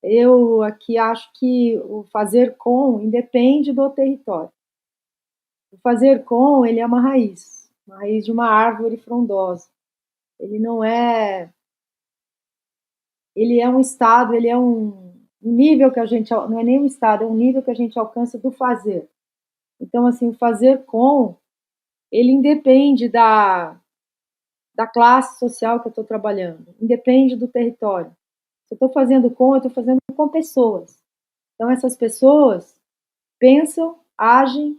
Eu aqui acho que o fazer com independe do território. O fazer com, ele é uma raiz de uma árvore frondosa. Ele não é... Ele é um estado, ele é um nível que a gente... Não é nem um estado, é um nível que a gente alcança do fazer. Então, assim, o fazer com, ele independe da classe social que eu estou trabalhando, independe do território. Se eu estou fazendo com, eu estou fazendo com pessoas. Então, essas pessoas pensam, agem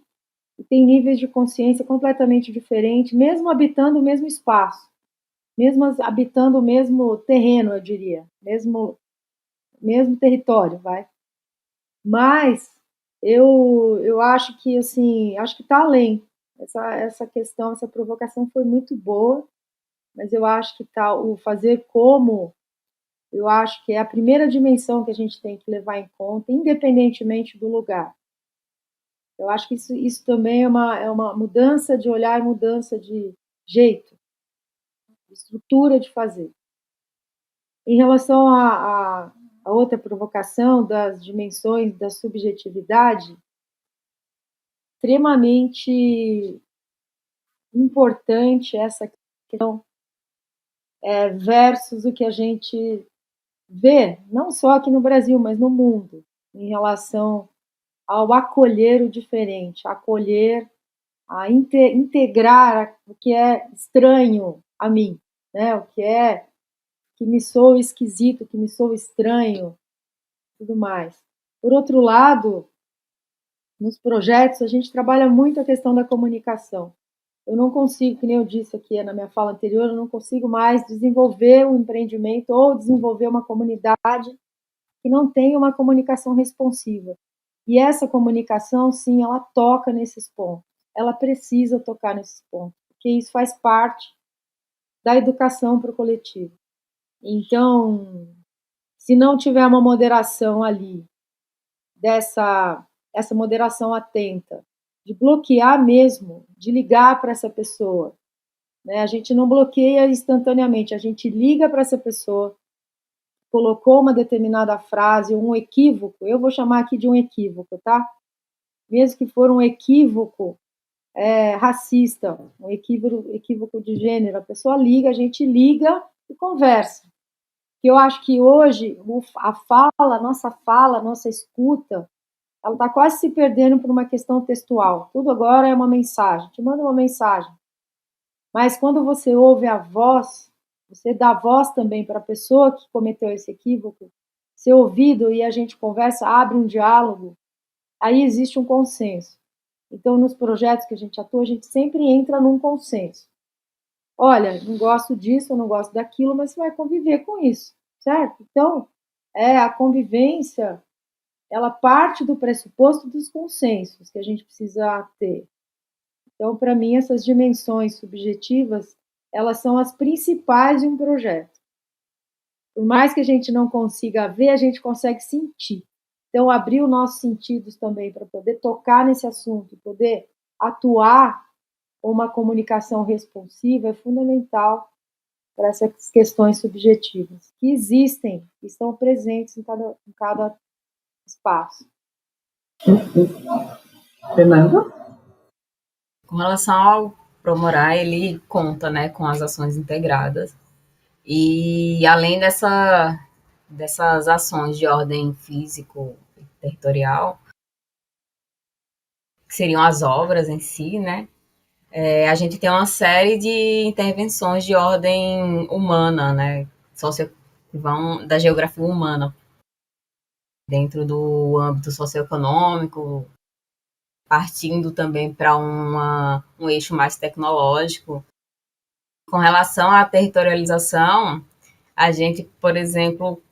e têm níveis de consciência completamente diferentes, mesmo habitando o mesmo espaço, mesmo habitando o mesmo terreno, eu diria, mesmo território, vai. Mas eu acho que, assim, acho que está além. Essa questão, essa provocação foi muito boa, mas eu acho que tá, o fazer como, eu acho que é a primeira dimensão que a gente tem que levar em conta, independentemente do lugar. Eu acho que isso também é uma mudança de olhar, mudança de jeito, de estrutura de fazer. Em relação a outra provocação das dimensões da subjetividade, extremamente importante essa questão versus o que a gente vê, não só aqui no Brasil, mas no mundo, em relação ao acolher o diferente, acolher, a integrar o que é estranho a mim, né? O que me soa esquisito, que me soa estranho, tudo mais. Por outro lado, nos projetos, a gente trabalha muito a questão da comunicação. Eu não consigo, que nem eu disse aqui na minha fala anterior, eu não consigo mais desenvolver um empreendimento ou desenvolver uma comunidade que não tenha uma comunicação responsiva. E essa comunicação, sim, ela toca nesses pontos. Ela precisa tocar nesses pontos, porque isso faz parte da educação para o coletivo. Então, se não tiver uma moderação ali, essa moderação atenta, de bloquear mesmo, de ligar para essa pessoa, né? A gente não bloqueia instantaneamente, a gente liga para essa pessoa, colocou uma determinada frase, um equívoco, eu vou chamar aqui de um equívoco, tá? Mesmo que for um equívoco racista, um equívoco de gênero, a pessoa liga, a gente liga e conversa. Eu acho que hoje a nossa fala, a nossa escuta, ela está quase se perdendo por uma questão textual. Tudo agora é uma mensagem, te manda uma mensagem. Mas quando você ouve a voz, você dá voz também para a pessoa que cometeu esse equívoco, ser ouvido e a gente conversa, abre um diálogo, aí existe um consenso. Então, nos projetos que a gente atua, a gente sempre entra num consenso. Olha, não gosto disso, eu não gosto daquilo, mas você vai conviver com isso, certo? Então, a convivência, ela parte do pressuposto dos consensos que a gente precisa ter. Então, para mim, essas dimensões subjetivas, elas são as principais de um projeto. Por mais que a gente não consiga ver, a gente consegue sentir. Então, abrir os nossos sentidos também para poder tocar nesse assunto, poder atuar com uma comunicação responsiva é fundamental para essas questões subjetivas, que existem, que estão presentes em cada espaço. Fernando? Com relação ao Promorá, ele conta, né, com as ações integradas. E além dessas ações de ordem físico e territorial, que seriam as obras em si, né, a gente tem uma série de intervenções de ordem humana, né, que vão da geografia humana, dentro do âmbito socioeconômico, partindo também para um eixo mais tecnológico. Com relação à territorialização, a gente, por exemplo,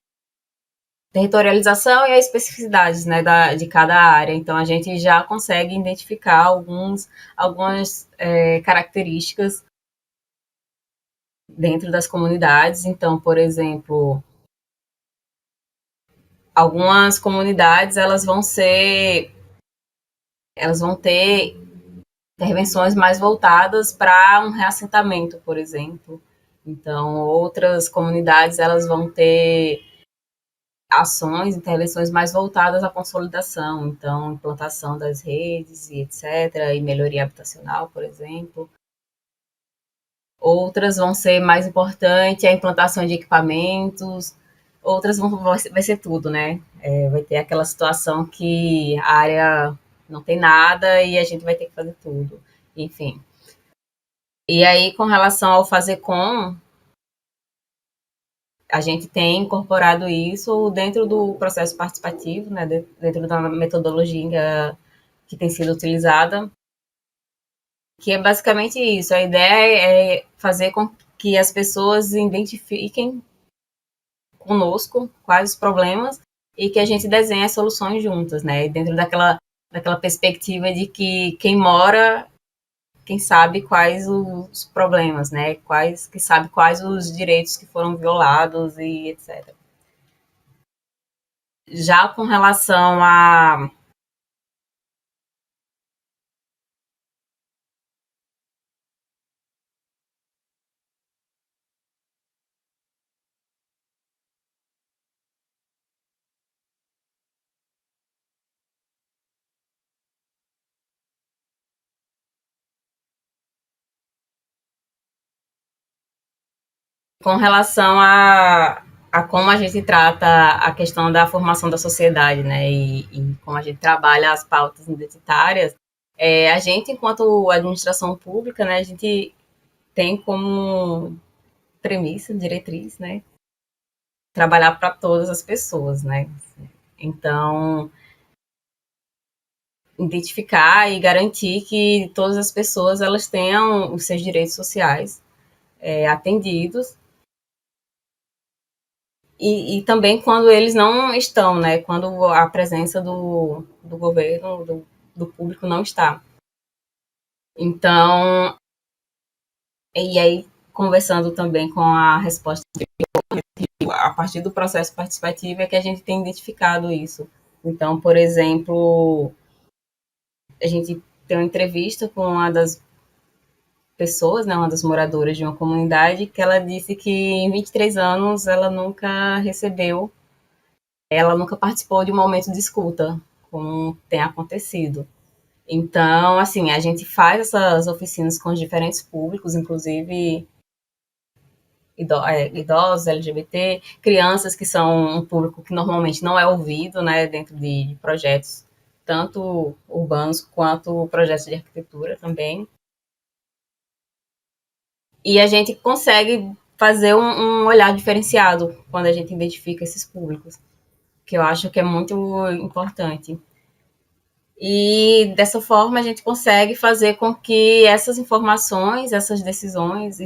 territorialização e as especificidades, né, de cada área. Então, a gente já consegue identificar algumas características dentro das comunidades. Então, por exemplo, algumas comunidades elas vão ter intervenções mais voltadas para um reassentamento, por exemplo. Então, outras comunidades elas vão ter ações, intervenções mais voltadas à consolidação, então implantação das redes e etc, e melhoria habitacional, por exemplo. Outras vão ser mais importantes a implantação de equipamentos, outras vai ser tudo, né? Vai ter aquela situação que a área não tem nada e a gente vai ter que fazer tudo, enfim. E aí, com relação ao fazer com, a gente tem incorporado isso dentro do processo participativo, né, dentro da metodologia que tem sido utilizada, que é basicamente isso. A ideia é fazer com que as pessoas identifiquem conosco quais os problemas e que a gente desenhe as soluções juntas, né, dentro daquela perspectiva de que quem mora, quem sabe quais os problemas, né, que sabe quais os direitos que foram violados e etc. Já com relação a com relação a como a gente trata a questão da formação da sociedade, né, e como a gente trabalha as pautas identitárias, a gente, enquanto administração pública, né, a gente tem como premissa, diretriz, né, trabalhar para todas as pessoas, né. Então, identificar e garantir que todas as pessoas elas tenham os seus direitos sociais atendidos e também quando eles não estão, né? Quando a presença do governo, do público não está. Então, e aí conversando também com a resposta a partir do processo participativo é que a gente tem identificado isso. Então, por exemplo, a gente tem uma entrevista com uma das pessoas, né, uma das moradoras de uma comunidade, que ela disse que em 23 anos ela nunca participou de um momento de escuta, como tem acontecido. Então, assim, a gente faz essas oficinas com os diferentes públicos, inclusive idosos, LGBT, crianças que são um público que normalmente não é ouvido, né, dentro de projetos tanto urbanos quanto projetos de arquitetura também. E a gente consegue fazer um olhar diferenciado quando a gente identifica esses públicos, que eu acho que é muito importante. E dessa forma a gente consegue fazer com que essas informações, essas decisões,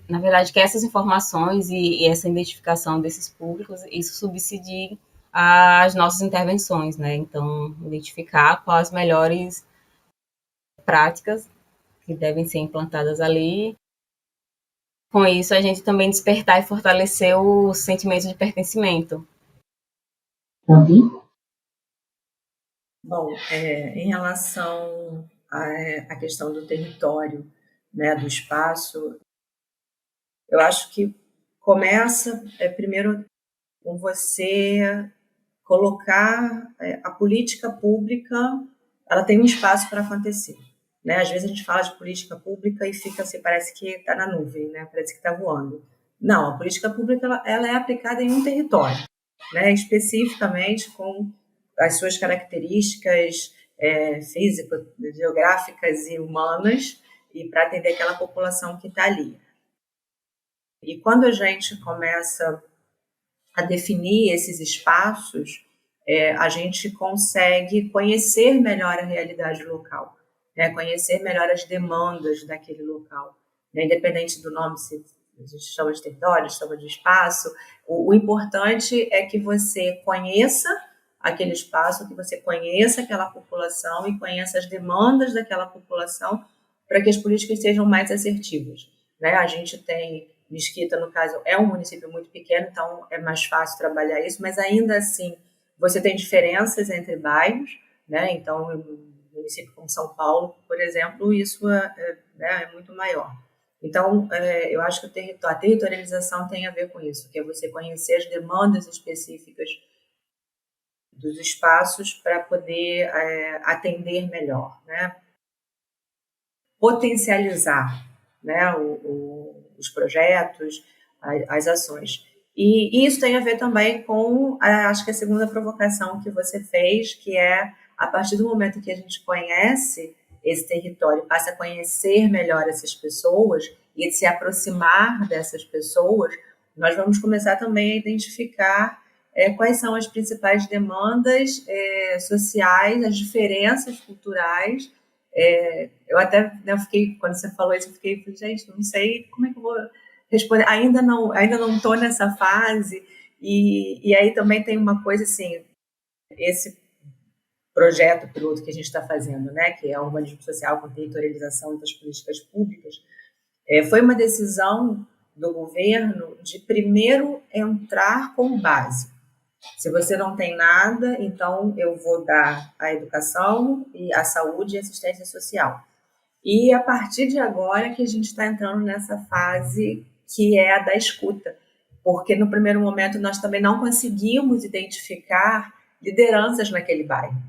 na verdade, que essas informações e essa identificação desses públicos, isso subsidie as nossas intervenções, né? Então, identificar quais as melhores práticas que devem ser implantadas ali. Com isso, a gente também despertar e fortalecer o sentimento de pertencimento. Bom, em relação à questão do território, né, do espaço, eu acho que começa primeiro com você colocar a política pública, ela tem um espaço para acontecer. Né? Às vezes a gente fala de política pública e fica assim, parece que está na nuvem, né? Parece que está voando. Não, a política pública ela é aplicada em um território, né? Especificamente com as suas características físicas, geográficas e humanas, e para atender aquela população que está ali. E quando a gente começa a definir esses espaços, a gente consegue conhecer melhor a realidade local, né? Conhecer melhor as demandas daquele local, né? Independente do nome, se a gente chama de território, chama de espaço, o importante é que você conheça aquele espaço, que você conheça aquela população e conheça as demandas daquela população para que as políticas sejam mais assertivas, né? A gente tem Mesquita, no caso, é um município muito pequeno, então é mais fácil trabalhar isso, mas ainda assim você tem diferenças entre bairros, né? Então, em um município como São Paulo, por exemplo, isso é muito maior. Então, eu acho que a territorialização tem a ver com isso, que é você conhecer as demandas específicas dos espaços para poder atender melhor, né? Potencializar, né, os projetos, as ações. E isso tem a ver também com, acho que a segunda provocação que você fez, que é, a partir do momento que a gente conhece esse território, passa a conhecer melhor essas pessoas e se aproximar dessas pessoas, nós vamos começar também a identificar quais são as principais demandas sociais, as diferenças culturais. Eu até fiquei, quando você falou isso, eu fiquei, gente, não sei como é que eu vou responder, ainda não estou nessa fase, e aí também tem uma coisa assim, esse projeto piloto que a gente está fazendo, né, que é o urbanismo social com territorialização das políticas públicas, foi uma decisão do governo de primeiro entrar com base. Se você não tem nada, então eu vou dar a educação, e a saúde e a assistência social. E a partir de agora que a gente está entrando nessa fase que é a da escuta, porque no primeiro momento nós também não conseguimos identificar lideranças naquele bairro.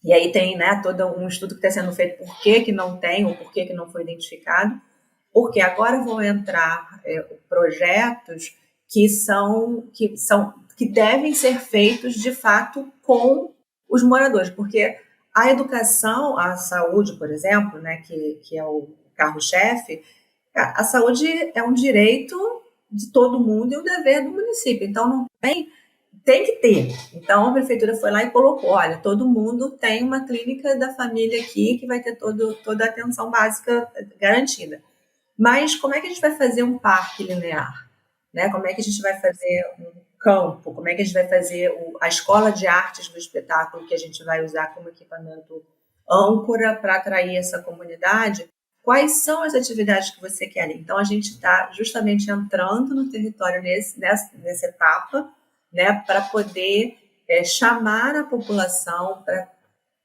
E aí tem, né, todo um estudo que está sendo feito por que não tem ou por que não foi identificado, porque agora vão entrar projetos que devem ser feitos de fato com os moradores, porque a educação, a saúde, por exemplo, né, que é o carro-chefe, a saúde é um direito de todo mundo e um dever do município, então não tem que ter. Então a prefeitura foi lá e colocou, olha, todo mundo tem uma clínica da família aqui que vai ter toda a atenção básica garantida. Mas como é que a gente vai fazer um parque linear? Né? Como é que a gente vai fazer um campo? Como é que a gente vai fazer a escola de artes do espetáculo que a gente vai usar como equipamento âncora para atrair essa comunidade? Quais são as atividades que você quer ali? Então, a gente está justamente entrando no território nessa etapa, né, para poder chamar a população, para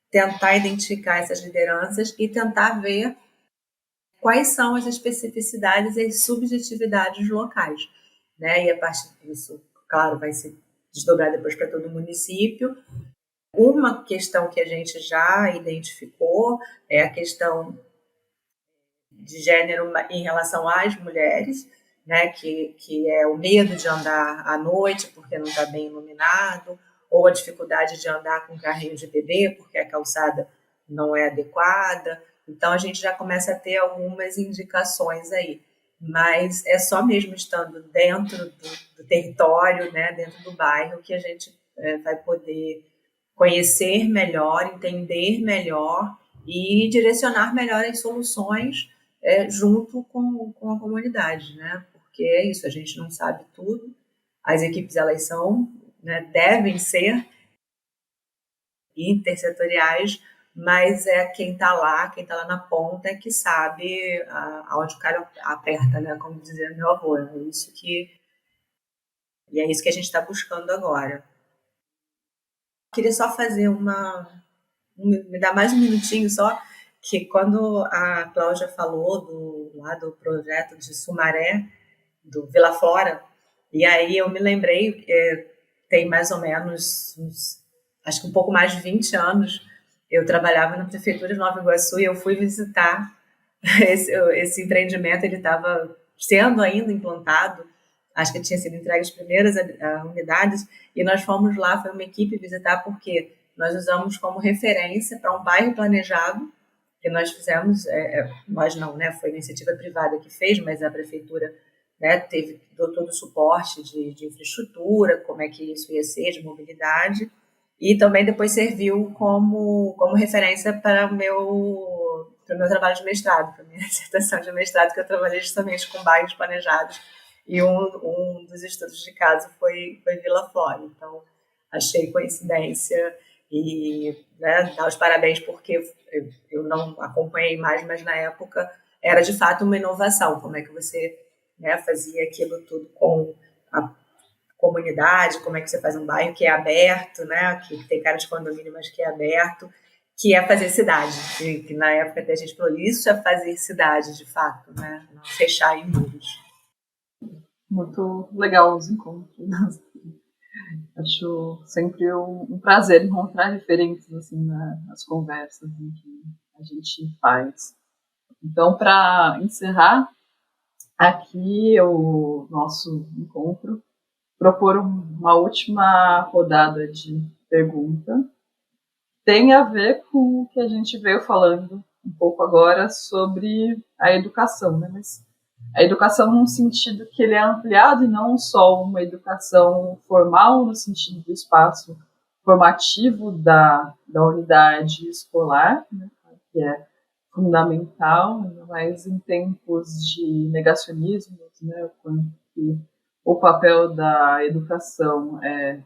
tentar identificar essas lideranças e tentar ver quais são as especificidades e as subjetividades locais, né? E a partir disso, claro, vai se desdobrar depois para todo o município. Uma questão que a gente já identificou é a questão de gênero em relação às mulheres, né? Que é o medo de andar à noite porque não está bem iluminado, ou a dificuldade de andar com carrinho de bebê porque a calçada não é adequada. Então, a gente já começa a ter algumas indicações aí, mas é só mesmo estando dentro do território, né, dentro do bairro, que a gente vai poder conhecer melhor, entender melhor e direcionar melhor as soluções junto com a comunidade, né? Porque é isso, a gente não sabe tudo, as equipes elas são, né, devem ser intersetoriais, mas quem está lá na ponta que sabe aonde o cara aperta, né? Como dizia meu avô. É isso que a gente está buscando agora. Queria só fazer me dar mais um minutinho só, que quando a Cláudia falou do projeto de Sumaré, do Vila Flora. E aí eu me lembrei, tem mais ou menos, acho que um pouco mais de 20 anos, eu trabalhava na Prefeitura de Nova Iguaçu e eu fui visitar esse empreendimento. Ele estava sendo ainda implantado, acho que tinha sido entregue as primeiras unidades, e nós fomos lá, foi uma equipe visitar, porque nós usamos como referência para um bairro planejado, que nós fizemos, nós não, né, foi iniciativa privada que fez, mas a Prefeitura, né, deu todo o suporte de infraestrutura, como é que isso ia ser, de mobilidade, e também depois serviu como referência para o meu trabalho de mestrado, para a minha dissertação de mestrado, que eu trabalhei justamente com bairros planejados, e um dos estudos de caso foi Vila Flora. Então, achei coincidência e, né, dar os parabéns, porque eu não acompanhei mais, mas na época era de fato uma inovação. Como é que você, né, fazia aquilo tudo com a comunidade, como é que você faz um bairro que é aberto, né, que tem cara de condomínio, mas que é aberto, que é fazer cidade. Que na época até a gente falou, isso é fazer cidade, de fato, né, não fechar em muros. Muito legal os encontros. Acho sempre um prazer encontrar referências assim, nas conversas que a gente faz. Então, para encerrar aqui o nosso encontro, propor uma última rodada de pergunta. Tem a ver com o que a gente veio falando um pouco agora sobre a educação, né? Mas a educação num sentido que ele é ampliado e não só uma educação formal no sentido do espaço formativo da unidade escolar, né, que é fundamental, mas em tempos de negacionismo, né, quando o papel da educação é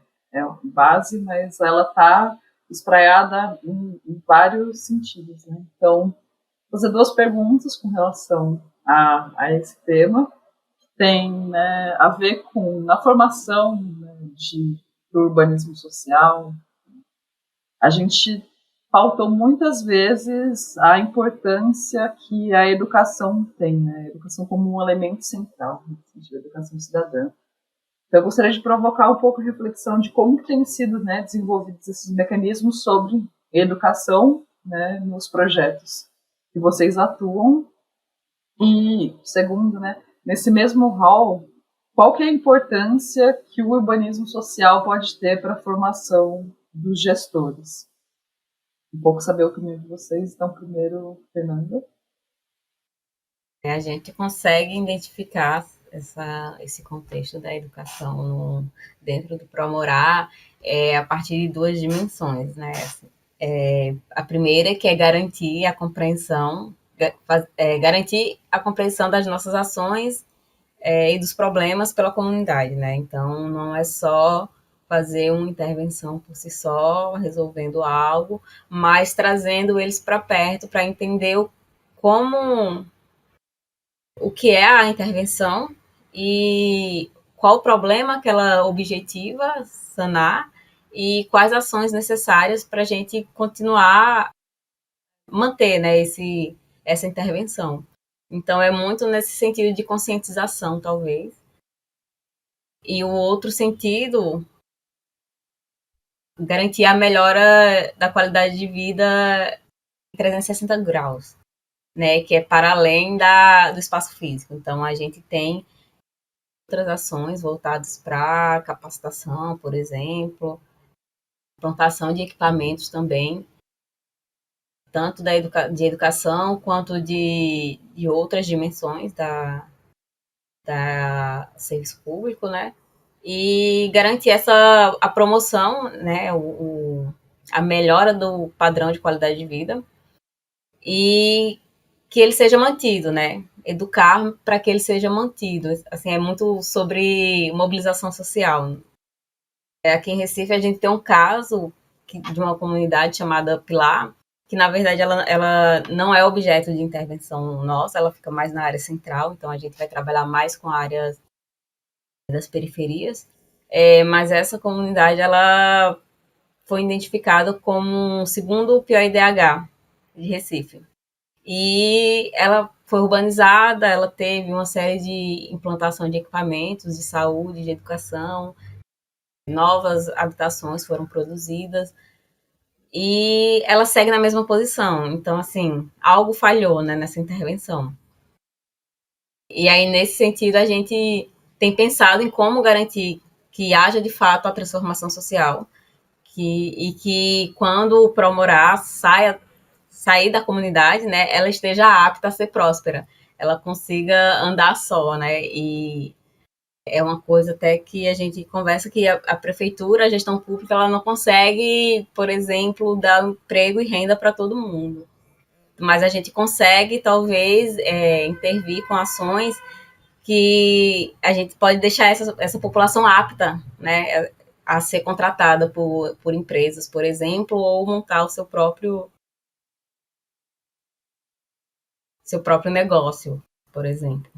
base, mas ela está espraiada em vários sentidos, né? Então, vou fazer duas perguntas com relação a esse tema, que tem, né, a ver com na formação, né, do urbanismo social. A gente pautou muitas vezes a importância que a educação tem, né? A educação como um elemento central, no sentido da educação cidadã. Então, eu gostaria de provocar um pouco a reflexão de como têm sido, né, desenvolvidos esses mecanismos sobre educação, né, nos projetos que vocês atuam. E, segundo, né, nesse mesmo rol, qual que é a importância que o urbanismo social pode ter para a formação dos gestores? Um pouco saber a opinião de vocês. Então, primeiro, Fernanda. A gente consegue identificar esse contexto da educação dentro do Promorar a partir de duas dimensões, né? A primeira, que é garantir a compreensão das nossas ações e dos problemas pela comunidade, né? Então, não é só fazer uma intervenção por si só, resolvendo algo, mas trazendo eles para perto para entender o que é a intervenção e qual o problema que ela objetiva sanar e quais ações necessárias para a gente continuar manter, né, essa intervenção. Então, é muito nesse sentido de conscientização, talvez. E o outro sentido, garantir a melhora da qualidade de vida em 360 graus, né, que é para além do espaço físico. Então, a gente tem outras ações voltadas para capacitação, por exemplo, implantação de equipamentos também, tanto de educação quanto de outras dimensões da serviço público, né? E garantir a promoção, né, a melhora do padrão de qualidade de vida e que ele seja mantido, né? Educar para que ele seja mantido. Assim, é muito sobre mobilização social. Aqui em Recife a gente tem um caso de uma comunidade chamada Pilar, que na verdade ela não é objeto de intervenção nossa, ela fica mais na área central, então a gente vai trabalhar mais com a área das periferias, mas essa comunidade ela foi identificada como o segundo pior IDH de Recife. E ela foi urbanizada, ela teve uma série de implantação de equipamentos de saúde, de educação, novas habitações foram produzidas e ela segue na mesma posição. Então, assim, algo falhou, né, nessa intervenção. E aí, nesse sentido, a gente tem pensado em como garantir que haja, de fato, a transformação social e que quando o Promorá sair da comunidade, né, ela esteja apta a ser próspera, ela consiga andar só, né, e é uma coisa até que a gente conversa que a prefeitura, a gestão pública, ela não consegue, por exemplo, dar emprego e renda para todo mundo. Mas a gente consegue, talvez, intervir com ações que a gente pode deixar essa população apta, né, a ser contratada por empresas, por exemplo, ou montar o seu próprio negócio, por exemplo.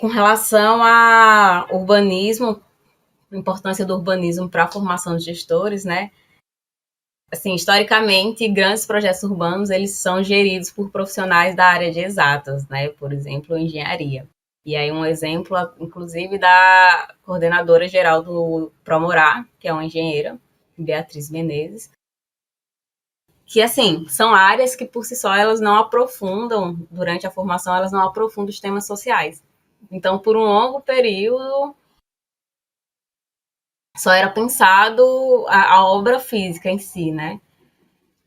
Com relação a urbanismo, a importância do urbanismo para a formação de gestores, né? Assim, historicamente, grandes projetos urbanos, eles são geridos por profissionais da área de exatas, né? Por exemplo, engenharia. E aí um exemplo, inclusive, da coordenadora geral do Promorá, que é uma engenheira, Beatriz Menezes, que, assim, são áreas que, por si só, elas não aprofundam, durante a formação, elas não aprofundam os temas sociais. Então, por um longo período, só era pensado a obra física em si, né?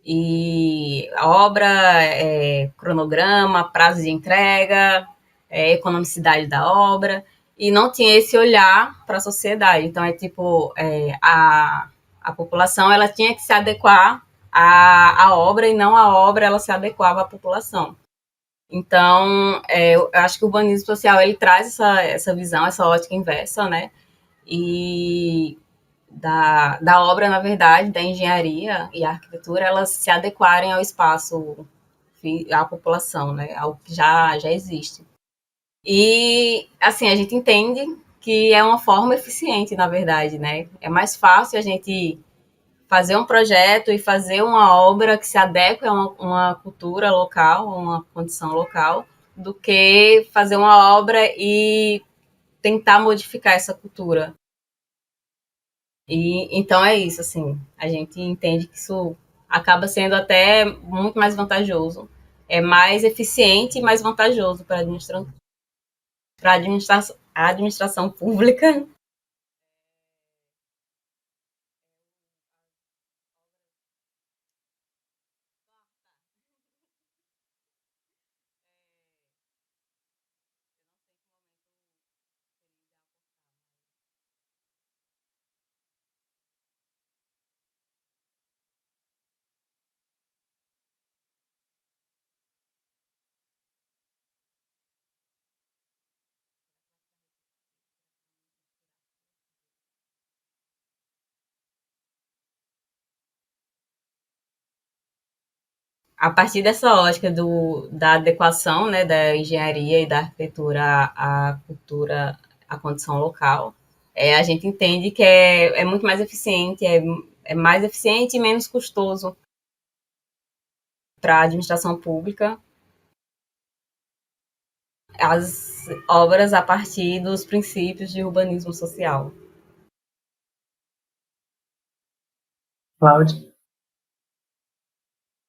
E a obra, cronograma, prazo de entrega, economicidade da obra, e não tinha esse olhar para a sociedade. Então, a população ela tinha que se adequar à obra e não a obra ela se adequava à população. Então, eu acho que o urbanismo social ele traz essa visão, essa ótica inversa, né? E da obra, na verdade, da engenharia e arquitetura, elas se adequarem ao espaço, à população, né? Ao que já existe. E, assim, a gente entende que é uma forma eficiente, na verdade, né? É mais fácil a gente fazer um projeto e fazer uma obra que se adeque a uma cultura local, uma condição local, do que fazer uma obra e tentar modificar essa cultura. E então é isso, assim, a gente entende que isso acaba sendo até muito mais vantajoso, é mais eficiente e mais vantajoso para a administração pública. A partir dessa ótica da adequação, né, da engenharia e da arquitetura à cultura, à condição local, a gente entende que é muito mais eficiente, é mais eficiente e menos custoso para a administração pública as obras a partir dos princípios de urbanismo social. Cláudia?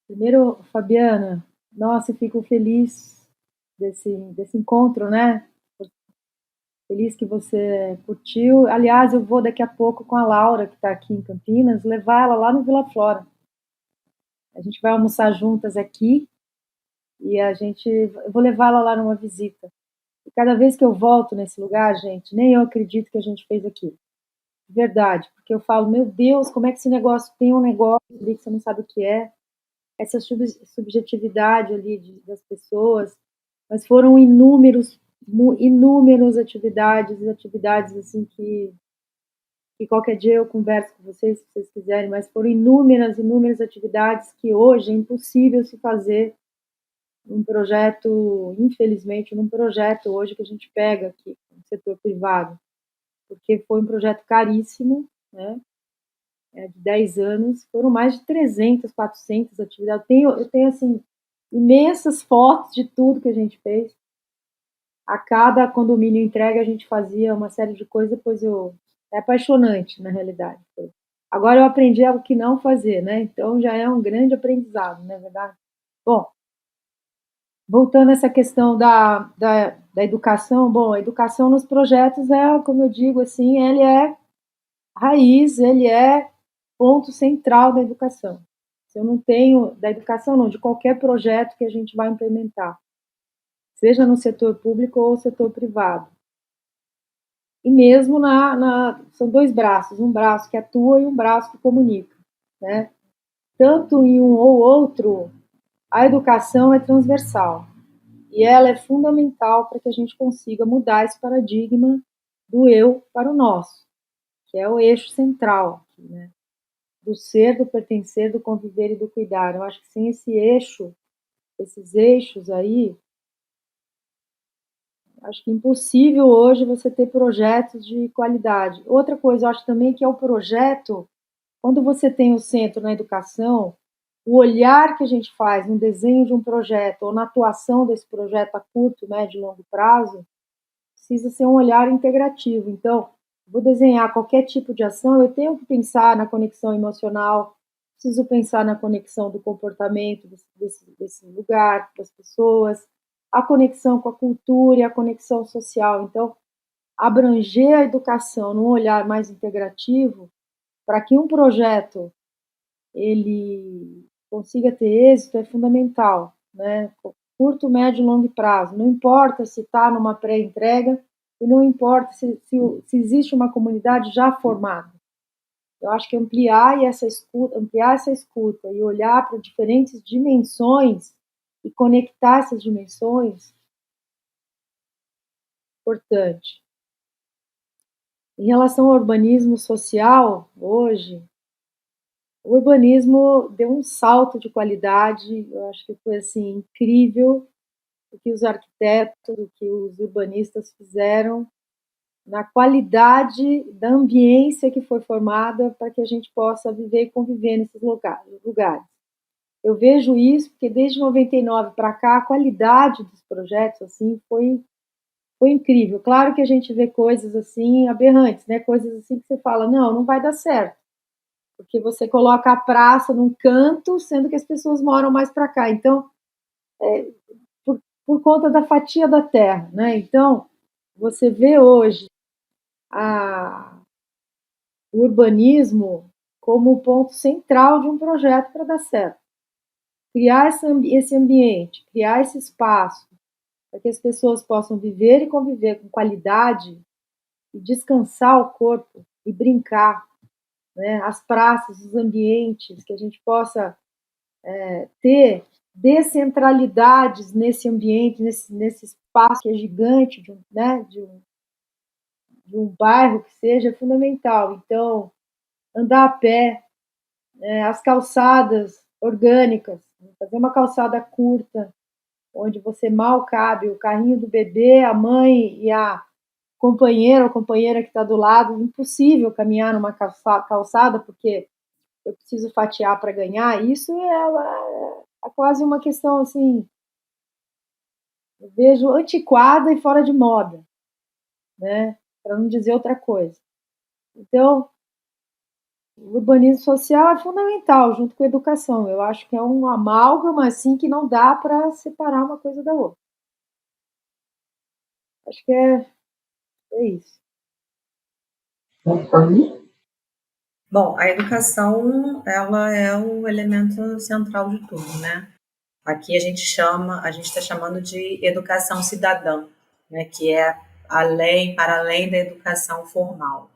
Primeiro, Fabiana, nossa, eu fico feliz desse encontro, né? Feliz que você curtiu. Aliás, eu vou daqui a pouco com a Laura, que está aqui em Campinas, levar ela lá no Vila Flora. A gente vai almoçar juntas aqui e eu vou levar ela lá numa visita. E cada vez que eu volto nesse lugar, gente, nem eu acredito que a gente fez aquilo. Verdade, porque eu falo, meu Deus, como é que esse negócio tem um negócio ali que você não sabe o que é? Essa subjetividade ali das pessoas, mas foram inúmeras atividades assim que qualquer dia eu converso com vocês, se vocês quiserem, mas foram inúmeras atividades que hoje é impossível se fazer num projeto, infelizmente, num projeto hoje que a gente pega aqui no setor privado, porque foi um projeto caríssimo, né? De 10 anos, foram mais de 300, 400 atividades. Eu tenho assim, imensas fotos de tudo que a gente fez. A cada condomínio entrega, a gente fazia uma série de coisas, depois é apaixonante, na realidade. Agora eu aprendi o que não fazer, né? Então já é um grande aprendizado, não é verdade? Bom, voltando a essa questão da educação, bom, a educação nos projetos como eu digo assim, ele é raiz, ele é ponto central da educação. Se eu não tenho, da educação não, de qualquer projeto que a gente vai implementar, seja no setor público ou setor privado. E mesmo são dois braços, um braço que atua e um braço que comunica, né? Tanto em um ou outro, a educação é transversal e ela é fundamental para que a gente consiga mudar esse paradigma do eu para o nosso, que é o eixo central, né? Do ser, do pertencer, do conviver e do cuidar. Eu acho que sem esse eixo, esses eixos aí, acho que é impossível hoje você ter projetos de qualidade. Outra coisa, eu acho também que é o projeto, quando você tem o centro na educação, o olhar que a gente faz no desenho de um projeto ou na atuação desse projeto a curto, médio e longo prazo, precisa ser um olhar integrativo. Então, vou desenhar qualquer tipo de ação, eu tenho que pensar na conexão emocional, preciso pensar na conexão do comportamento desse lugar, das pessoas, a conexão com a cultura e a conexão social. Então, abranger a educação num olhar mais integrativo, para que um projeto ele consiga ter êxito é fundamental, né? Curto, médio e longo prazo. Não importa se está numa pré-entrega e não importa se existe uma comunidade já formada. Eu acho que ampliar essa escuta e olhar para diferentes dimensões e conectar essas dimensões é importante. Em relação ao urbanismo social, hoje, o urbanismo deu um salto de qualidade, eu acho que foi assim incrível o que os arquitetos, o que os urbanistas fizeram na qualidade da ambiência que foi formada para que a gente possa viver e conviver nesses lugares. Eu vejo isso porque desde 99 para cá a qualidade dos projetos assim foi incrível. Claro que a gente vê coisas assim aberrantes, né? Coisas assim que você fala, não vai dar certo. Porque você coloca a praça num canto, sendo que as pessoas moram mais para cá. Então, por conta da fatia da terra, né? Então, você vê hoje o urbanismo como o ponto central de um projeto para dar certo. Criar esse ambiente, criar esse espaço para que as pessoas possam viver e conviver com qualidade e descansar o corpo e brincar, né? As praças, os ambientes, que a gente possa ter descentralidades nesse ambiente, nesse espaço que é gigante de um bairro que seja, é fundamental. Então, andar a pé, as calçadas orgânicas, fazer uma calçada curta, onde você mal cabe o carrinho do bebê, a mãe e a companheira ou companheira que está do lado, impossível caminhar numa calçada, porque eu preciso fatiar para ganhar, isso é quase uma questão assim, eu vejo antiquada e fora de moda, né? Para não dizer outra coisa. Então, o urbanismo social é fundamental, junto com a educação. Eu acho que é um amálgama assim que não dá para separar uma coisa da outra. Acho que é isso. Bom, a educação, ela é o elemento central de tudo, né? Aqui a gente está chamando de educação cidadã, né? Que é para além da educação formal.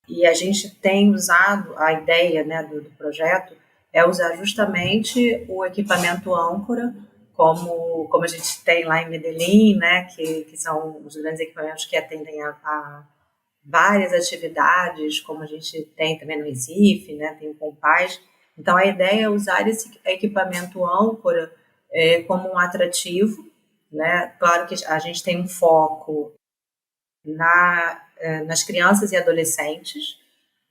E a gente tem usado a ideia, né, do projeto é usar justamente o equipamento âncora, como a gente tem lá em Medellín, né, que são os grandes equipamentos que atendem a várias atividades, como a gente tem também no Recife, né, tem o Compaz. Então, a ideia é usar esse equipamento âncora como um atrativo, né? Claro que a gente tem um foco nas crianças e adolescentes,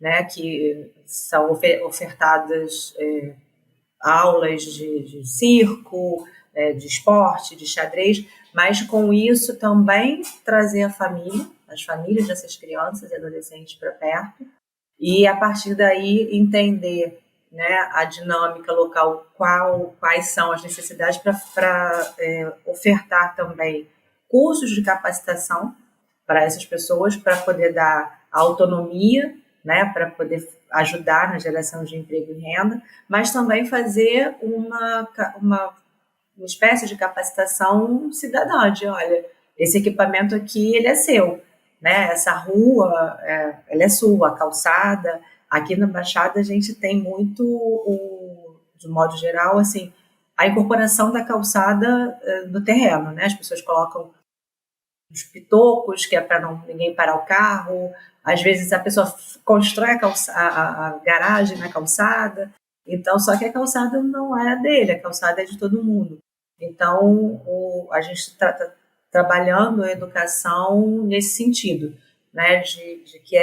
né, que são ofertadas aulas de circo, de esporte, de xadrez, mas com isso também trazer a família, as famílias dessas crianças e adolescentes para perto, e a partir daí entender, né, a dinâmica local, quais são as necessidades para ofertar também cursos de capacitação para essas pessoas, para poder dar autonomia, né, para poder ajudar na geração de emprego e renda, mas também fazer uma espécie de capacitação cidadã, de olha, esse equipamento aqui, ele é seu, né? Essa rua, ela é sua, a calçada. Aqui na Baixada a gente tem muito, de modo geral, assim, a incorporação da calçada no terreno, né? As pessoas colocam os pitocos, que é para ninguém parar o carro. Às vezes a pessoa constrói a garagem na calçada. Então, só que a calçada não é dele, a calçada é de todo mundo. Então, a gente está trabalhando a educação nesse sentido, né, de que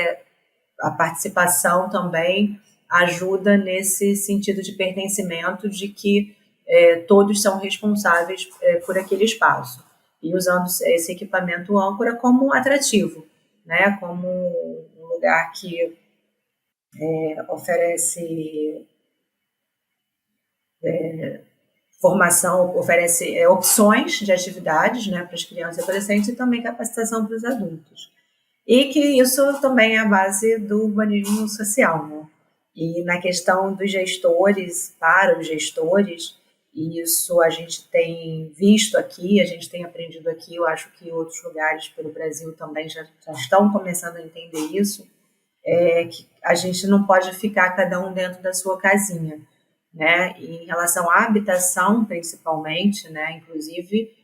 a participação também ajuda nesse sentido de pertencimento, de que todos são responsáveis por aquele espaço. E usando esse equipamento âncora como um atrativo, né, como um lugar que oferece formação, oferece opções de atividades, né, para as crianças e adolescentes, e também capacitação para os adultos. E que isso também é a base do urbanismo social, né? E na questão dos gestores, para os gestores, isso a gente tem visto aqui, a gente tem aprendido aqui, eu acho que outros lugares pelo Brasil também já estão começando a entender isso, que a gente não pode ficar cada um dentro da sua casinha, né? E em relação à habitação, principalmente, né? Inclusive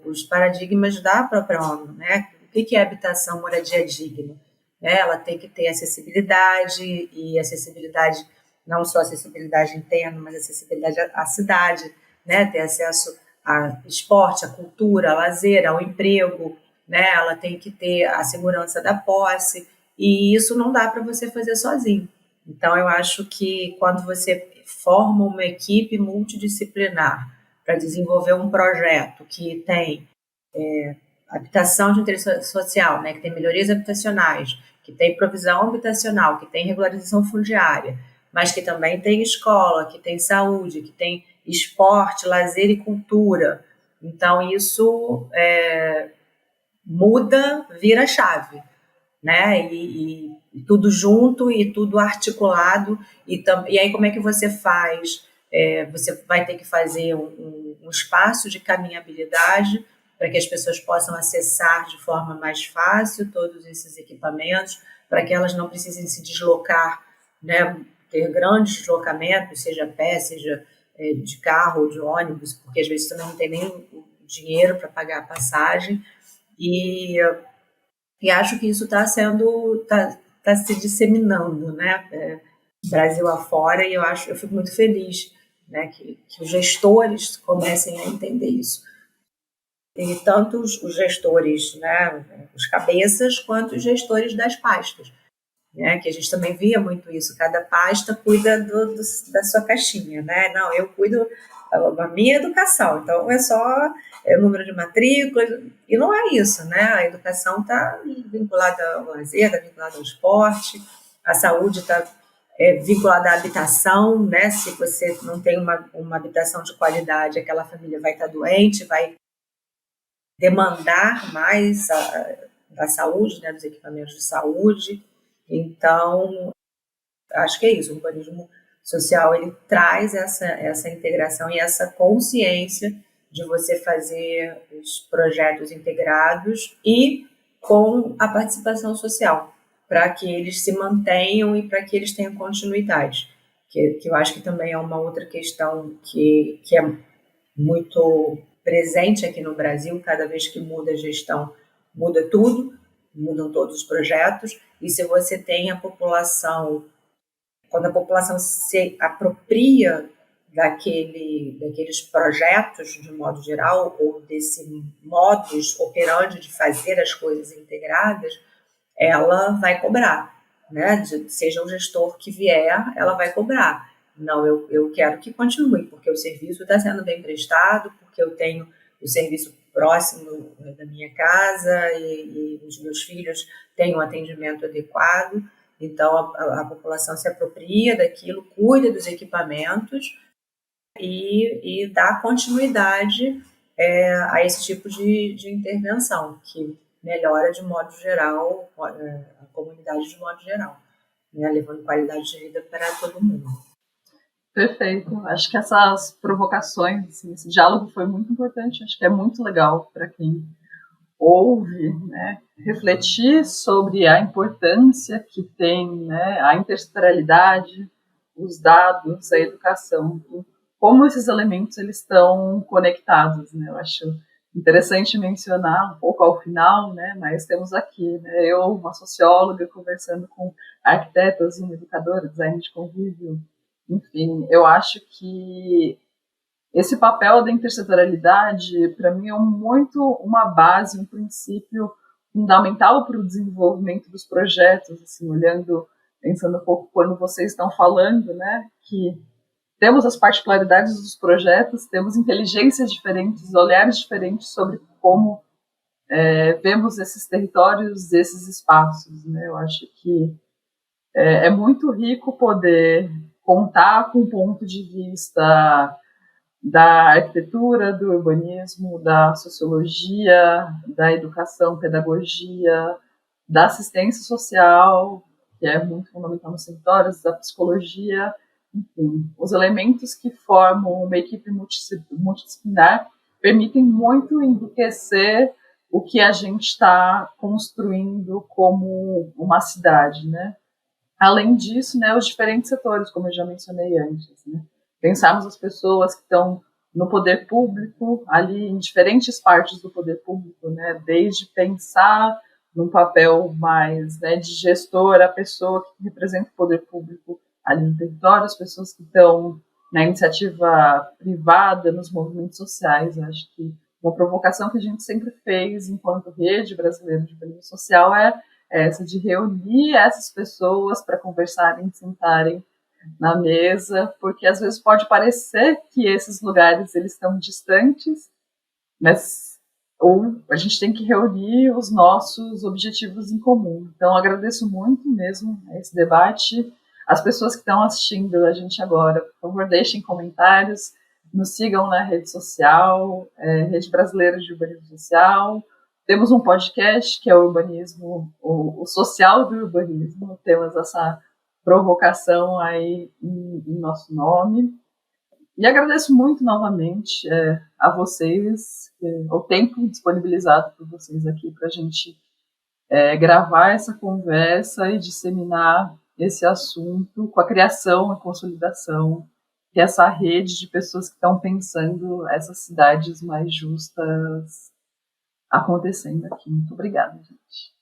os paradigmas da própria ONU, né? O que é habitação, moradia digna? Ela tem que ter acessibilidade, e acessibilidade, não só acessibilidade interna, mas acessibilidade à cidade, né? Ter acesso a esporte, à cultura, ao lazer, ao emprego, né? Ela tem que ter a segurança da posse, e isso não dá para você fazer sozinho. Então, eu acho que quando você forma uma equipe multidisciplinar para desenvolver um projeto que tem habitação de interesse social, né, que tem melhorias habitacionais, que tem provisão habitacional, que tem regularização fundiária, mas que também tem escola, que tem saúde, que tem esporte, lazer e cultura. Então, isso muda, vira chave, né? E tudo junto e tudo articulado. E aí, como é que você faz? Você vai ter que fazer um espaço de caminhabilidade para que as pessoas possam acessar de forma mais fácil todos esses equipamentos, para que elas não precisem se deslocar, né? Ter grandes deslocamentos, seja a pé, seja de carro ou de ônibus, porque às vezes também não tem nem o dinheiro para pagar a passagem. E acho que isso está se disseminando, né, Brasil afora, e eu fico muito feliz, né, que os gestores comecem a entender isso. E tanto os gestores, né, os cabeças, quanto os gestores das pastas, né, que a gente também via muito isso, cada pasta cuida da sua caixinha, né? Não, eu cuido da minha educação, então é só número de matrícula, e não é isso, né? A educação está vinculada ao lazer, está vinculada ao esporte, a saúde está vinculada à habitação, né? Se você não tem uma habitação de qualidade, aquela família vai estar doente, vai demandar mais da saúde, né? Dos equipamentos de saúde. Então, acho que é isso, o urbanismo social, ele traz essa integração e essa consciência de você fazer os projetos integrados e com a participação social, para que eles se mantenham e para que eles tenham continuidade, que eu acho que também é uma outra questão que é muito presente aqui no Brasil. Cada vez que muda a gestão, muda tudo, mudam todos os projetos, e se você tem a população, quando a população se apropria daqueles projetos de modo geral, ou desse modus operandi de fazer as coisas integradas, ela vai cobrar, né? Seja o gestor que vier, ela vai cobrar. Não, eu quero que continue, porque o serviço está sendo bem prestado, porque eu tenho o serviço próximo da minha casa e os meus filhos têm um atendimento adequado. Então, a população se apropria daquilo, cuida dos equipamentos e dá continuidade a esse tipo de intervenção, que melhora de modo geral a comunidade de modo geral, né, levando qualidade de vida para todo mundo. Perfeito. Acho que essas provocações, assim, esse diálogo foi muito importante. Acho que é muito legal para quem ouve, né, refletir sobre a importância que tem, né, a intersetorialidade, os dados, a educação, como esses elementos eles estão conectados, né? Eu acho interessante mencionar um pouco ao final, né, mas temos aqui, né, eu, uma socióloga, conversando com arquitetas, um educador, design de convívio, enfim, eu acho que esse papel da intersetorialidade, para mim, é muito uma base, um princípio fundamental para o desenvolvimento dos projetos, assim, pensando um pouco quando vocês estão falando, né, que temos as particularidades dos projetos, temos inteligências diferentes, olhares diferentes sobre como vemos esses territórios, esses espaços, né? Eu acho que é muito rico poder contar com um ponto de vista da arquitetura, do urbanismo, da sociologia, da educação, pedagogia, da assistência social, que é muito fundamental nos territórios, da psicologia, enfim, os elementos que formam uma equipe multidisciplinar permitem muito enriquecer o que a gente está construindo como uma cidade, né? Além disso, né, os diferentes setores, como eu já mencionei antes, né? Pensarmos as pessoas que estão no poder público, ali em diferentes partes do poder público, né? Desde pensar num papel mais, né, de gestor, a pessoa que representa o poder público ali no território, as pessoas que estão na iniciativa privada, nos movimentos sociais. Eu acho que uma provocação que a gente sempre fez enquanto Rede Brasileira de Urbanismo Social é essa de reunir essas pessoas para conversarem, sentarem na mesa, porque às vezes pode parecer que esses lugares eles estão distantes, mas ou a gente tem que reunir os nossos objetivos em comum. Então, agradeço muito mesmo esse debate. As pessoas que estão assistindo a gente agora, por favor, deixem comentários, nos sigam na rede social, Rede Brasileira de Urbanismo Social. Temos um podcast que é o urbanismo, o social do urbanismo. Temos essa provocação aí em nosso nome. E agradeço muito novamente a vocês, o tempo disponibilizado por vocês aqui para a gente gravar essa conversa e disseminar esse assunto com a criação e consolidação dessa rede de pessoas que estão pensando essas cidades mais justas acontecendo aqui. Muito obrigada, gente.